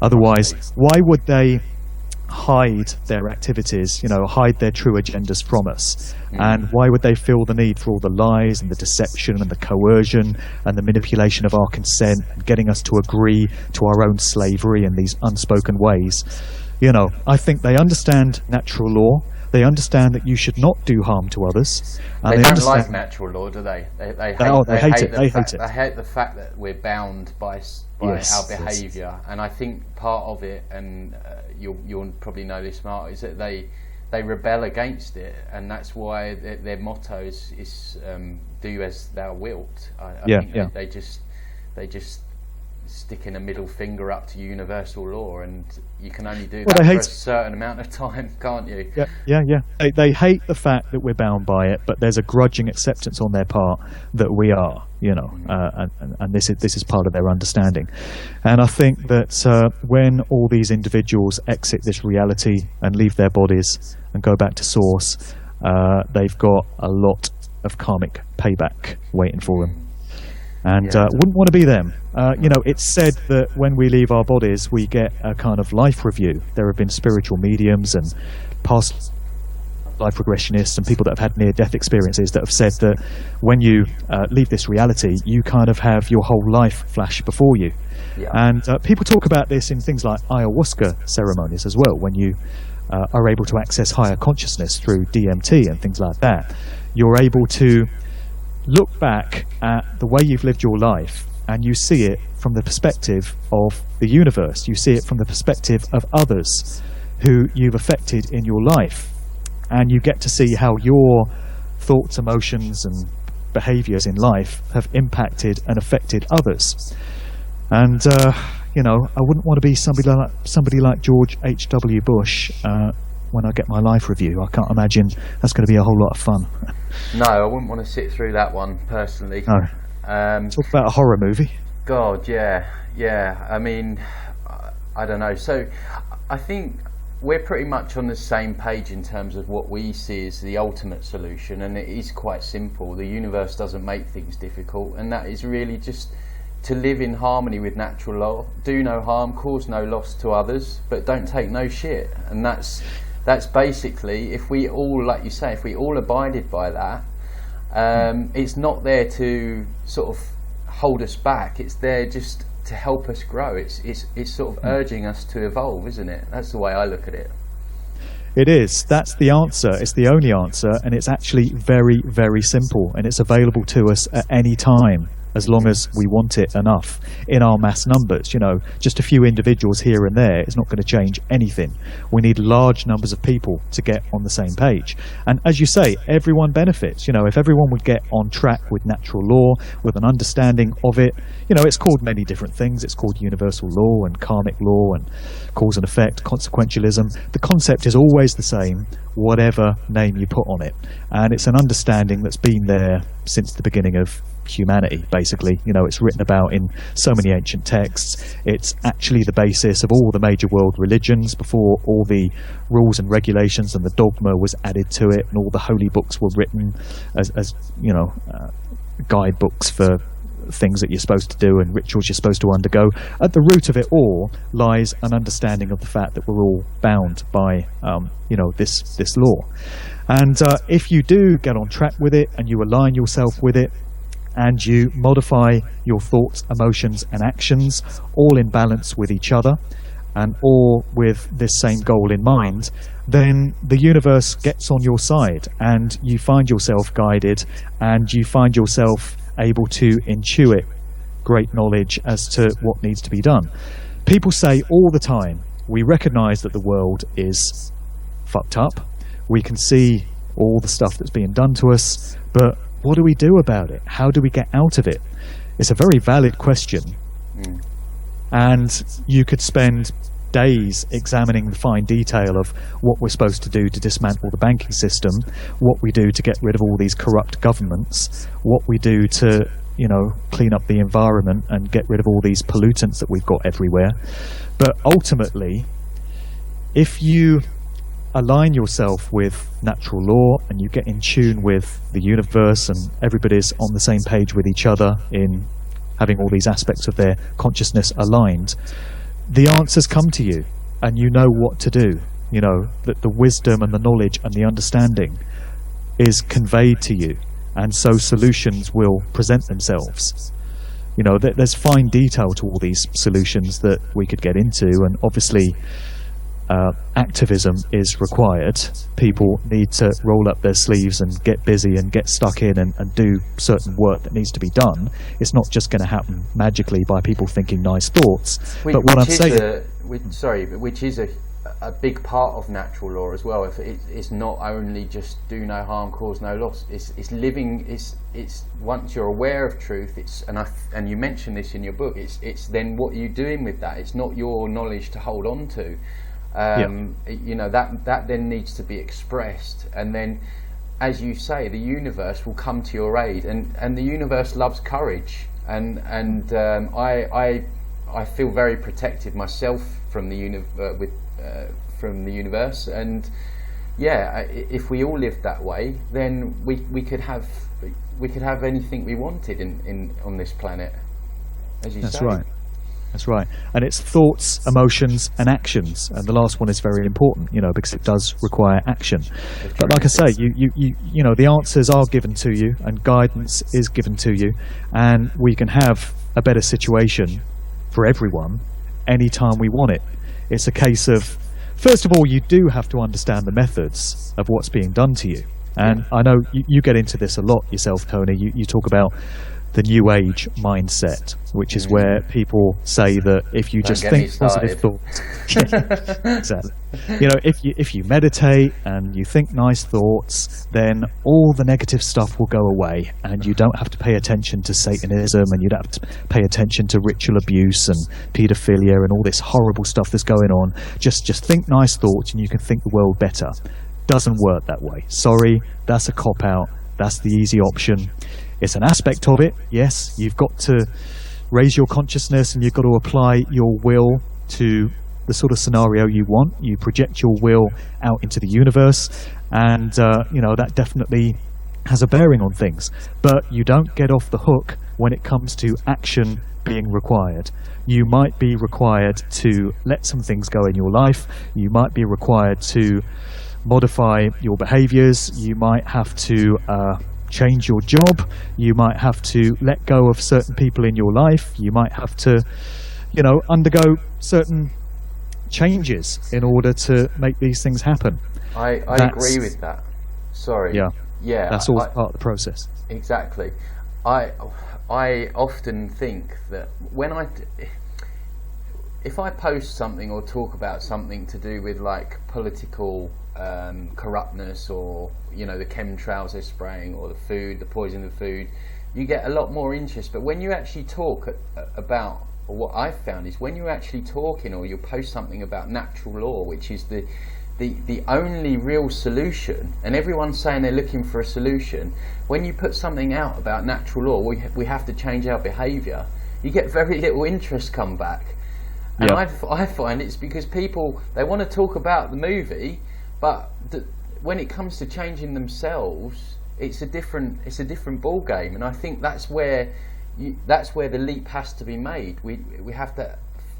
Otherwise, why would they hide their activities, hide their true agendas from us? And why would they feel the need for all the lies and the deception and the coercion and the manipulation of our consent and getting us to agree to our own slavery in these unspoken ways? I think they understand natural law. They understand that you should not do harm to others. And they don't like natural law, do they? They hate it. They hate the fact that we're bound by our behaviour. And I think part of it, and you'll probably know this, Mark, is that they rebel against it, and that's why their motto is "Do as thou wilt." I think they just sticking a middle finger up to universal law, and you can only do that for a certain amount of time, can't you? Yeah. They hate the fact that we're bound by it, but there's a grudging acceptance on their part that we are, and this is part of their understanding. And I think that when all these individuals exit this reality and leave their bodies and go back to source, they've got a lot of karmic payback waiting for them. And wouldn't want to be them. It's said that when we leave our bodies, we get a kind of life review. There have been spiritual mediums and past life regressionists and people that have had near-death experiences that have said that when you leave this reality, you kind of have your whole life flash before you. Yeah. And people talk about this in things like ayahuasca ceremonies as well, when you are able to access higher consciousness through DMT and things like that. You're able to look back at the way you've lived your life, and you see it from the perspective of the universe. You see it from the perspective of others who you've affected in your life, and you get to see how your thoughts, emotions, and behaviours in life have impacted and affected others. And I wouldn't want to be somebody like George H.W. Bush when I get my life review. I can't imagine that's going to be a whole lot of fun. No, I wouldn't want to sit through that one personally. No. Talk about a horror movie. God, yeah. I mean, I don't know. So I think we're pretty much on the same page in terms of what we see as the ultimate solution, and it is quite simple. The universe doesn't make things difficult, and that is really just to live in harmony with natural law, do no harm, cause no loss to others, but don't take no shit. And that's basically, if we all, like you say, if we all abided by that, it's not there to sort of hold us back. It's there just to help us grow. It's sort of urging us to evolve, isn't it? That's the way I look at it. It is. That's the answer. It's the only answer, and it's actually very, very simple, and it's available to us at any time, as long as we want it enough in our mass numbers. Just a few individuals here and there is not going to change anything. We need large numbers of people to get on the same page. And as you say, everyone benefits. If everyone would get on track with natural law, with an understanding of it, it's called many different things. It's called universal law and karmic law and cause and effect, consequentialism. The concept is always the same, whatever name you put on it. And it's an understanding that's been there since the beginning of humanity, basically. It's written about in so many ancient texts. It's actually the basis of all the major world religions before all the rules and regulations and the dogma was added to it, and all the holy books were written as guidebooks for things that you're supposed to do and rituals you're supposed to undergo. At the root of it all lies an understanding of the fact that we're all bound by this law. And if you do get on track with it and you align yourself with it, and you modify your thoughts, emotions and actions, all in balance with each other and all with this same goal in mind, then the universe gets on your side and you find yourself guided and you find yourself able to intuit great knowledge as to what needs to be done. People say all the time, we recognize that the world is fucked up. We can see all the stuff that's being done to us, but what do we do about it? How do we get out of it? It's a very valid question. And you could spend days examining the fine detail of what we're supposed to do to dismantle the banking system, what we do to get rid of all these corrupt governments, what we do to, clean up the environment and get rid of all these pollutants that we've got everywhere. But ultimately, if you align yourself with natural law and you get in tune with the universe and everybody's on the same page with each other in having all these aspects of their consciousness aligned, the answers come to you and you know what to do. That the wisdom and the knowledge and the understanding is conveyed to you, and so solutions will present themselves. There's fine detail to all these solutions that we could get into, and obviously activism is required. People need to roll up their sleeves and get busy and get stuck in and do certain work that needs to be done. It's not just going to happen magically by people thinking nice thoughts. Which is a big part of natural law as well. If it's not only just do no harm, cause no loss. It's living. It's once you're aware of truth. And you mentioned this in your book. It's then what you're doing with that. It's not your knowledge to hold on to. That then needs to be expressed, and then, as you say, the universe will come to your aid, and the universe loves courage, and I feel very protected myself from the universe, and if we all lived that way, then we could have anything we wanted on this planet, as you say. That's right. That's right. And it's thoughts, emotions and actions. And the last one is very important, because it does require action. But like I say, the answers are given to you and guidance is given to you, and we can have a better situation for everyone anytime we want it. It's a case of, first of all, you do have to understand the methods of what's being done to you. And I know you get into this a lot yourself, Tony. You talk about the New Age mindset, which is where people say that if you just think positive thoughts, exactly. You know, if you meditate and you think nice thoughts, then all the negative stuff will go away, and you don't have to pay attention to Satanism, and you don't have to pay attention to ritual abuse and paedophilia and all this horrible stuff that's going on. Just think nice thoughts, and you can think the world better. Doesn't work that way. Sorry, that's a cop-out. That's the easy option. It's an aspect of it, yes. You've got to raise your consciousness, and you've got to apply your will to the sort of scenario you want. You project your will out into the universe, and you know, that definitely has a bearing on things. But you don't get off the hook when it comes to action being required. You might be required to let some things go in your life. You might be required to modify your behaviors. You might have to change your job. You might have to let go of certain people in your life. You might have to, you know, undergo certain changes in order to make these things happen. I agree with that. Sorry. Yeah. That's all part of the process. Exactly. I often think that if I post something or talk about something to do with like political corruptness, or you know, the chemtrails they're spraying, or the food, the poison of the food, you get a lot more interest. But when you actually talk about, or what I've found is when you're actually talking, or you post something about natural law, which is the only real solution, and everyone's saying they're looking for a solution, when you put something out about natural law, we have to change our behaviour, you get very little interest come back. And I find it's because people, they want to talk about the movie, but when it comes to changing themselves, it's a different ball game. And I think that's where the leap has to be made. We have to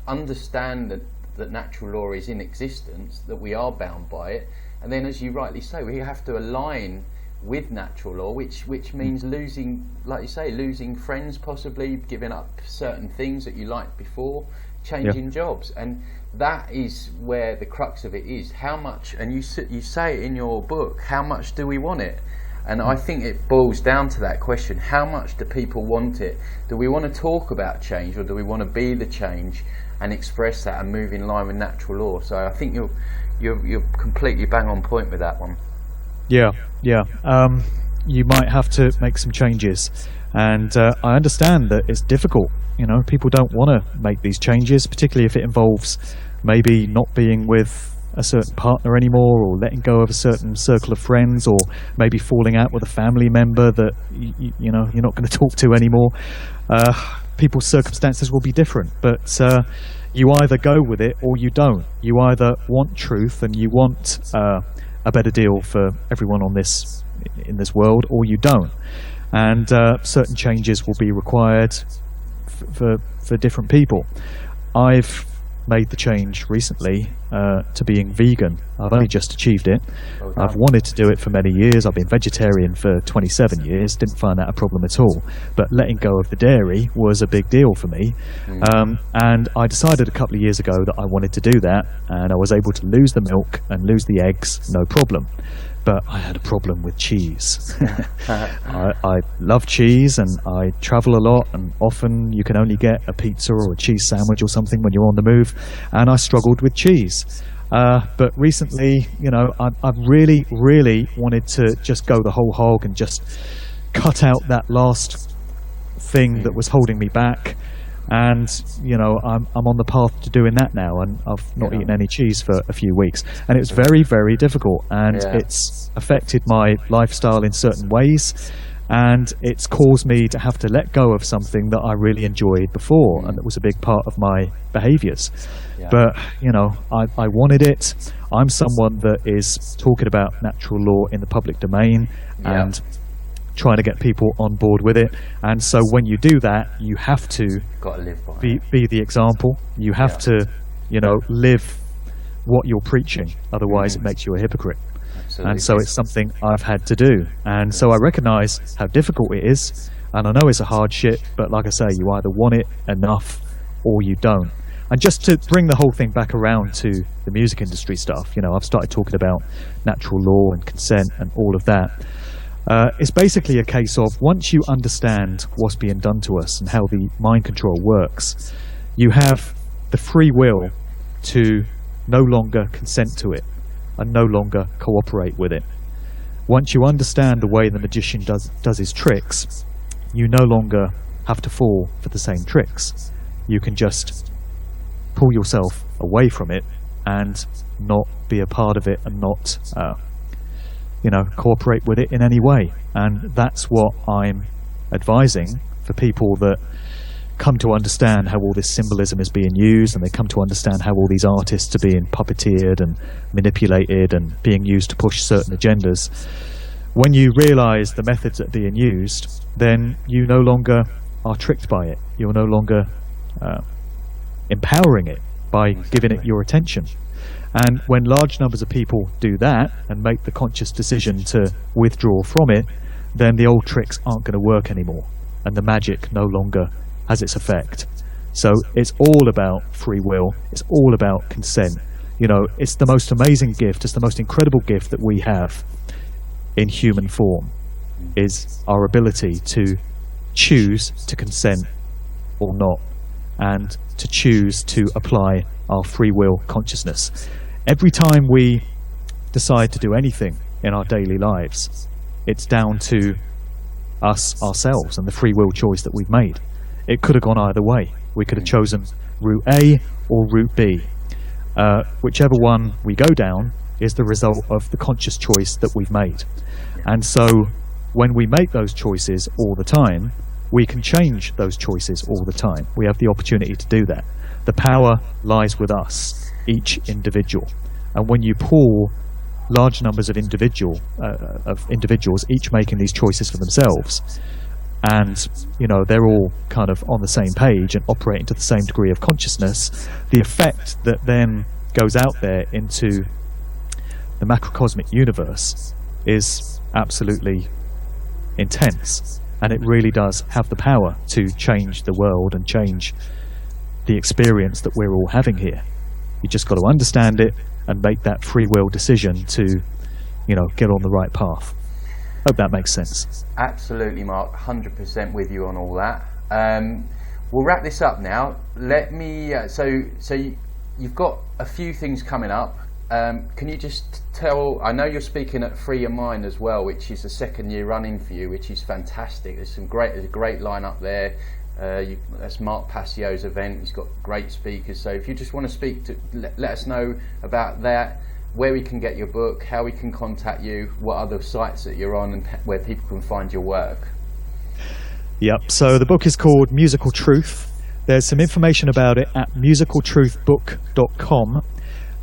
understand that natural law is in existence, that we are bound by it, and then, as you rightly say, we have to align with natural law, which means losing, like you say, losing friends, possibly giving up certain things that you liked before, changing jobs. And that is where the crux of it is. How much, and you say it in your book, how much do we want it? And I think it boils down to that question: how much do people want it? Do we want to talk about change, or do we want to be the change and express that and move in line with natural law? So I think you're completely bang on point with that one. Yeah. You might have to make some changes, and I understand that it's difficult. You know, people don't want to make these changes, particularly if it involves maybe not being with a certain partner anymore, or letting go of a certain circle of friends, or maybe falling out with a family member that you know you're not going to talk to anymore. People's circumstances will be different, but you either go with it or you don't. You either want truth and you want a better deal for everyone in this world, or you don't. And certain changes will be required for different people. I've made the change recently to being vegan. I've only just achieved it. I've wanted to do it for many years. I've been vegetarian for 27 years, didn't find that a problem at all. But letting go of the dairy was a big deal for me. And I decided a couple of years ago that I wanted to do that, and I was able to lose the milk and lose the eggs, no problem. But I had a problem with cheese. I love cheese, and I travel a lot, and often you can only get a pizza or a cheese sandwich or something when you're on the move, and I struggled with cheese. But recently, you know, I've really, really wanted to just go the whole hog and just cut out that last thing that was holding me back. And you know, I'm on the path to doing that now, and I've not eaten any cheese for a few weeks, and it's very, very difficult, and it's affected my lifestyle in certain ways, and it's caused me to have to let go of something that I really enjoyed before, and that was a big part of my behaviors. But you know, I wanted it. I'm someone that is talking about natural law in the public domain, and trying to get people on board with it. And so when you do that, you have to live by be the example. You have to, you know, live what you're preaching. Otherwise it makes you a hypocrite. Absolutely. And so it's something I've had to do. And so I recognize how difficult it is, and I know it's a hardship, but like I say, you either want it enough or you don't. And just to bring the whole thing back around to the music industry stuff, you know, I've started talking about natural law and consent and all of that. It's basically a case of, once you understand what's being done to us and how the mind control works, you have the free will to no longer consent to it and no longer cooperate with it. Once you understand the way the magician does his tricks, you no longer have to fall for the same tricks. You can just pull yourself away from it and not be a part of it and not cooperate with it in any way. And that's what I'm advising for people that come to understand how all this symbolism is being used, and they come to understand how all these artists are being puppeteered and manipulated and being used to push certain agendas. When you realize the methods that are being used, then you no longer are tricked by it. You're no longer empowering it by giving it your attention. And when large numbers of people do that and make the conscious decision to withdraw from it, then the old tricks aren't going to work anymore, and the magic no longer has its effect. So it's all about free will. It's all about consent. It's the most amazing gift. It's the most incredible gift that we have in human form, is our ability to choose to consent or not, and to choose to apply our free will consciousness. Every time we decide to do anything in our daily lives, it's down to us, ourselves, and the free will choice that we've made. It could have gone either way. We could have chosen route A or route B. Whichever one we go down is the result of the conscious choice that we've made. And so when we make those choices all the time, we can change those choices all the time. We have the opportunity to do that. The power lies with us, each individual. And when you pull large numbers of individuals, each making these choices for themselves, and they're all kind of on the same page and operating to the same degree of consciousness, the effect that then goes out there into the macrocosmic universe is absolutely intense. And it really does have the power to change the world and change the experience that we're all having here. You just got to understand it and make that free will decision to, get on the right path. Hope that makes sense. Absolutely, Mark. 100% with you on all that. We'll wrap this up now. Let me. You've got a few things coming up. Can you just tell? I know you're speaking at Free Your Mind as well, which is the second year running for you, which is fantastic. There's a great lineup there. That's Mark Passio's event. He's got great speakers. So if you just want to speak to, let us know about that, where we can get your book, how we can contact you, what other sites that you're on, and where people can find your work. Yep. So the book is called Musical Truth. There's some information about it at musicaltruthbook.com.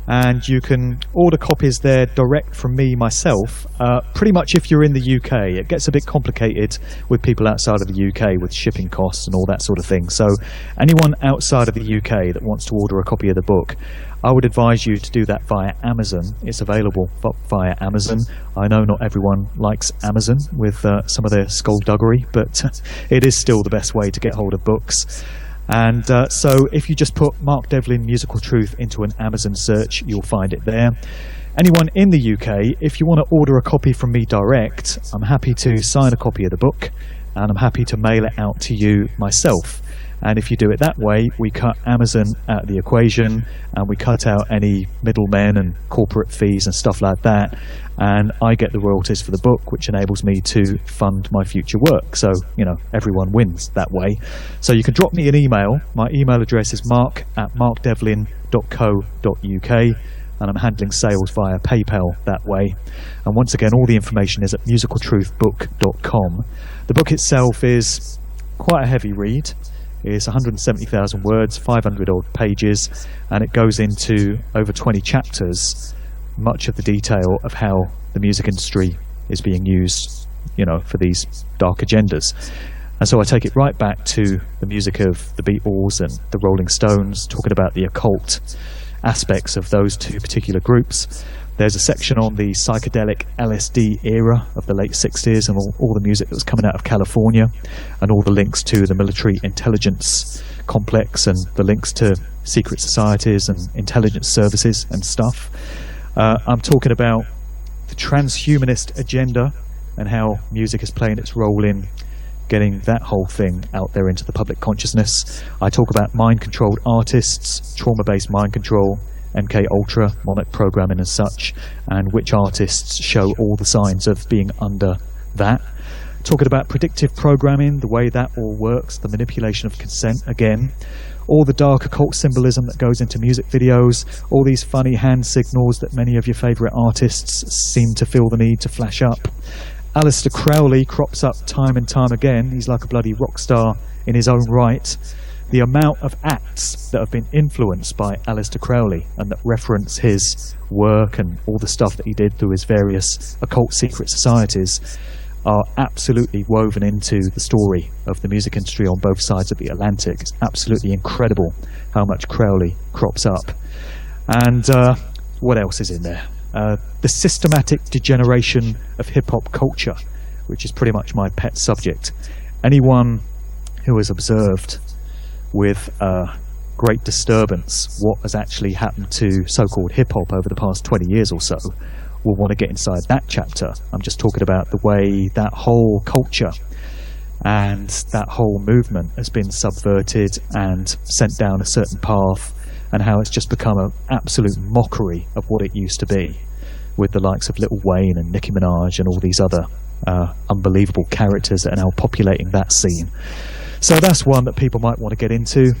And you can order copies there direct from me myself. Pretty much if you're in the UK. It gets a bit complicated with people outside of the UK with shipping costs and all that sort of thing. So anyone outside of the UK that wants to order a copy of the book, I would advise you to do that via Amazon. It's available via Amazon. I know not everyone likes Amazon with some of their skullduggery, but it is still the best way to get hold of books. And so if you just put Mark Devlin Musical Truth into an Amazon search, you'll find it there. Anyone in the UK, if you want to order a copy from me direct, I'm happy to sign a copy of the book, and I'm happy to mail it out to you myself. And if you do it that way, we cut Amazon out of the equation, and we cut out any middlemen and corporate fees and stuff like that, and I get the royalties for the book, which enables me to fund my future work. So, everyone wins that way. So you can drop me an email. My email address is mark@markdevlin.co.uk, and I'm handling sales via PayPal that way. And once again, all the information is at musicaltruthbook.com. The book itself is quite a heavy read. It's 170,000 words, 500 odd pages, and it goes into over 20 chapters, much of the detail of how the music industry is being used, for these dark agendas. And so I take it right back to the music of the Beatles and the Rolling Stones, talking about the occult aspects of those two particular groups. There's a section on the psychedelic LSD era of the late 60s and all the music that was coming out of California, and all the links to the military intelligence complex and the links to secret societies and intelligence services and stuff. I'm talking about the transhumanist agenda and how music is playing its role in getting that whole thing out there into the public consciousness. I talk about mind-controlled artists, trauma-based mind control, MK Ultra, Monarch programming and such, and which artists show all the signs of being under that. Talking about predictive programming, the way that all works, the manipulation of consent again, all the dark occult symbolism that goes into music videos, all these funny hand signals that many of your favourite artists seem to feel the need to flash up. Aleister Crowley crops up time and time again. He's like a bloody rock star in his own right. The amount of acts that have been influenced by Aleister Crowley and that reference his work and all the stuff that he did through his various occult secret societies are absolutely woven into the story of the music industry on both sides of the Atlantic. It's absolutely incredible how much Crowley crops up. And what else is in there? The systematic degeneration of hip-hop culture, which is pretty much my pet subject. Anyone who has observed with great disturbance what has actually happened to so-called hip-hop over the past 20 years or so will want to get inside that chapter. I'm just talking about the way that whole culture and that whole movement has been subverted and sent down a certain path, and how it's just become an absolute mockery of what it used to be, with the likes of Lil Wayne and Nicki Minaj and all these other unbelievable characters that are now populating that scene. So that's one that people might want to get into.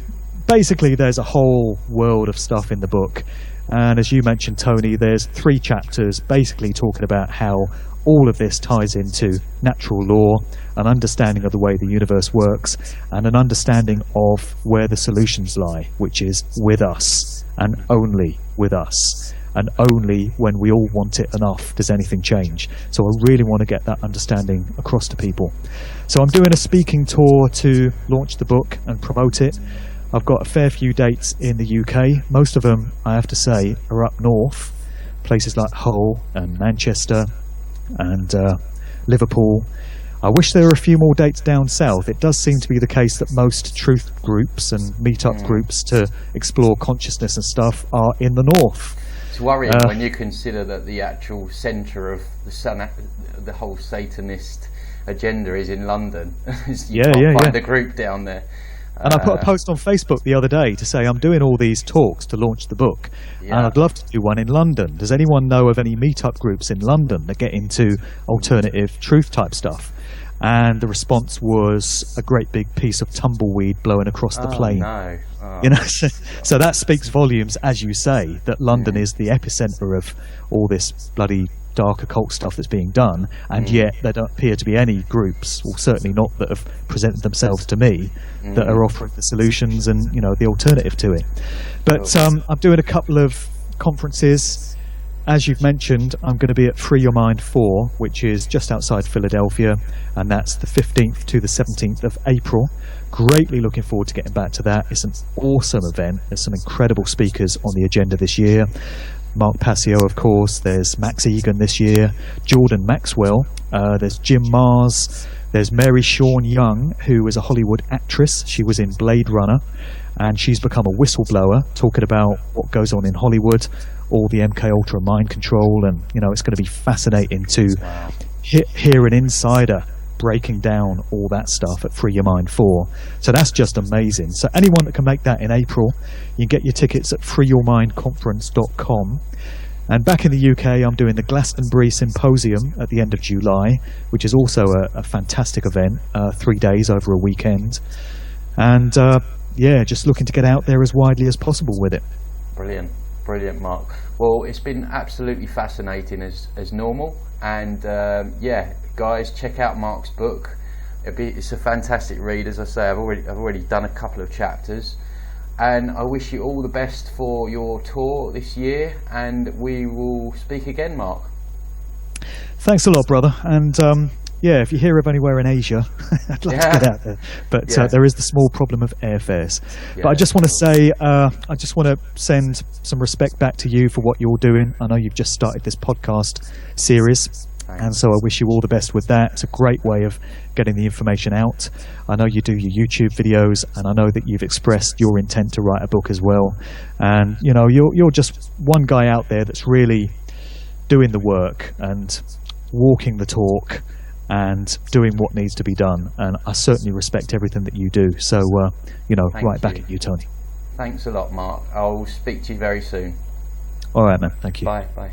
Basically, there's a whole world of stuff in the book. And as you mentioned, Tony, there's 3 chapters basically talking about how all of this ties into natural law, an understanding of the way the universe works, and an understanding of where the solutions lie, which is with us, and only with us. And only when we all want it enough does anything change. So I really want to get that understanding across to people. So I'm doing a speaking tour to launch the book and promote it. I've got a fair few dates in the UK. Most of them, I have to say, are up north. Places like Hull and Manchester and Liverpool. I wish there were a few more dates down south. It does seem to be the case that most truth groups and meet-up groups to explore consciousness and stuff are in the north. It's worrying when you consider that the actual centre of the whole Satanist agenda is in London. You can't find a group down there. And I put a post on Facebook the other day to say I'm doing all these talks to launch the book, and I'd love to do one in London. Does anyone know of any meet-up groups in London that get into alternative truth type stuff? And the response was a great big piece of tumbleweed blowing across the plain. No. You know, so that speaks volumes, as you say, that London is the epicenter of all this bloody dark occult stuff that's being done, and yet there don't appear to be any groups, or certainly not that have presented themselves to me, that are offering the solutions and, you know, the alternative to it. But I'm doing a couple of conferences. As you've mentioned, I'm going to be at Free Your Mind 4, which is just outside Philadelphia, and that's the 15th to the 17th of April. Greatly looking forward to getting back to that. It's an awesome event. There's some incredible speakers on the agenda this year. Mark Passio, of course. There's Max Egan this year. Jordan Maxwell. There's Jim Mars. There's Mary Sean Young, who is a Hollywood actress. She was in Blade Runner, and she's become a whistleblower, talking about what goes on in Hollywood, all the MK Ultra mind control, and, you know, it's going to be fascinating to hear an insider breaking down all that stuff at Free Your Mind 4. So that's just amazing. So anyone that can make that in April, you can get your tickets at freeyourmindconference.com. And back in the UK, I'm doing the Glastonbury Symposium at the end of July, which is also a fantastic event, 3 days over a weekend. And just looking to get out there as widely as possible with it. Brilliant, Mark. Well, it's been absolutely fascinating as normal, and guys, check out Mark's book. It's a fantastic read. As I say, I've already done a couple of chapters, and I wish you all the best for your tour this year, and we will speak again, Mark. Thanks a lot, brother. And if you hear of anywhere in Asia, I'd love to get out there. But there is the small problem of airfares. But I just want to say, I just want to send some respect back to you for what you're doing. I know you've just started this podcast series. Thanks. And so I wish you all the best with that. It's a great way of getting the information out. I know you do your YouTube videos, and I know that you've expressed your intent to write a book as well. And, you know, you're just one guy out there that's really doing the work and walking the talk and doing what needs to be done. And I certainly respect everything that you do. So, right back at you, Tony. Thanks a lot, Mark. I'll speak to you very soon. All right, man. Thank you. Bye. Bye.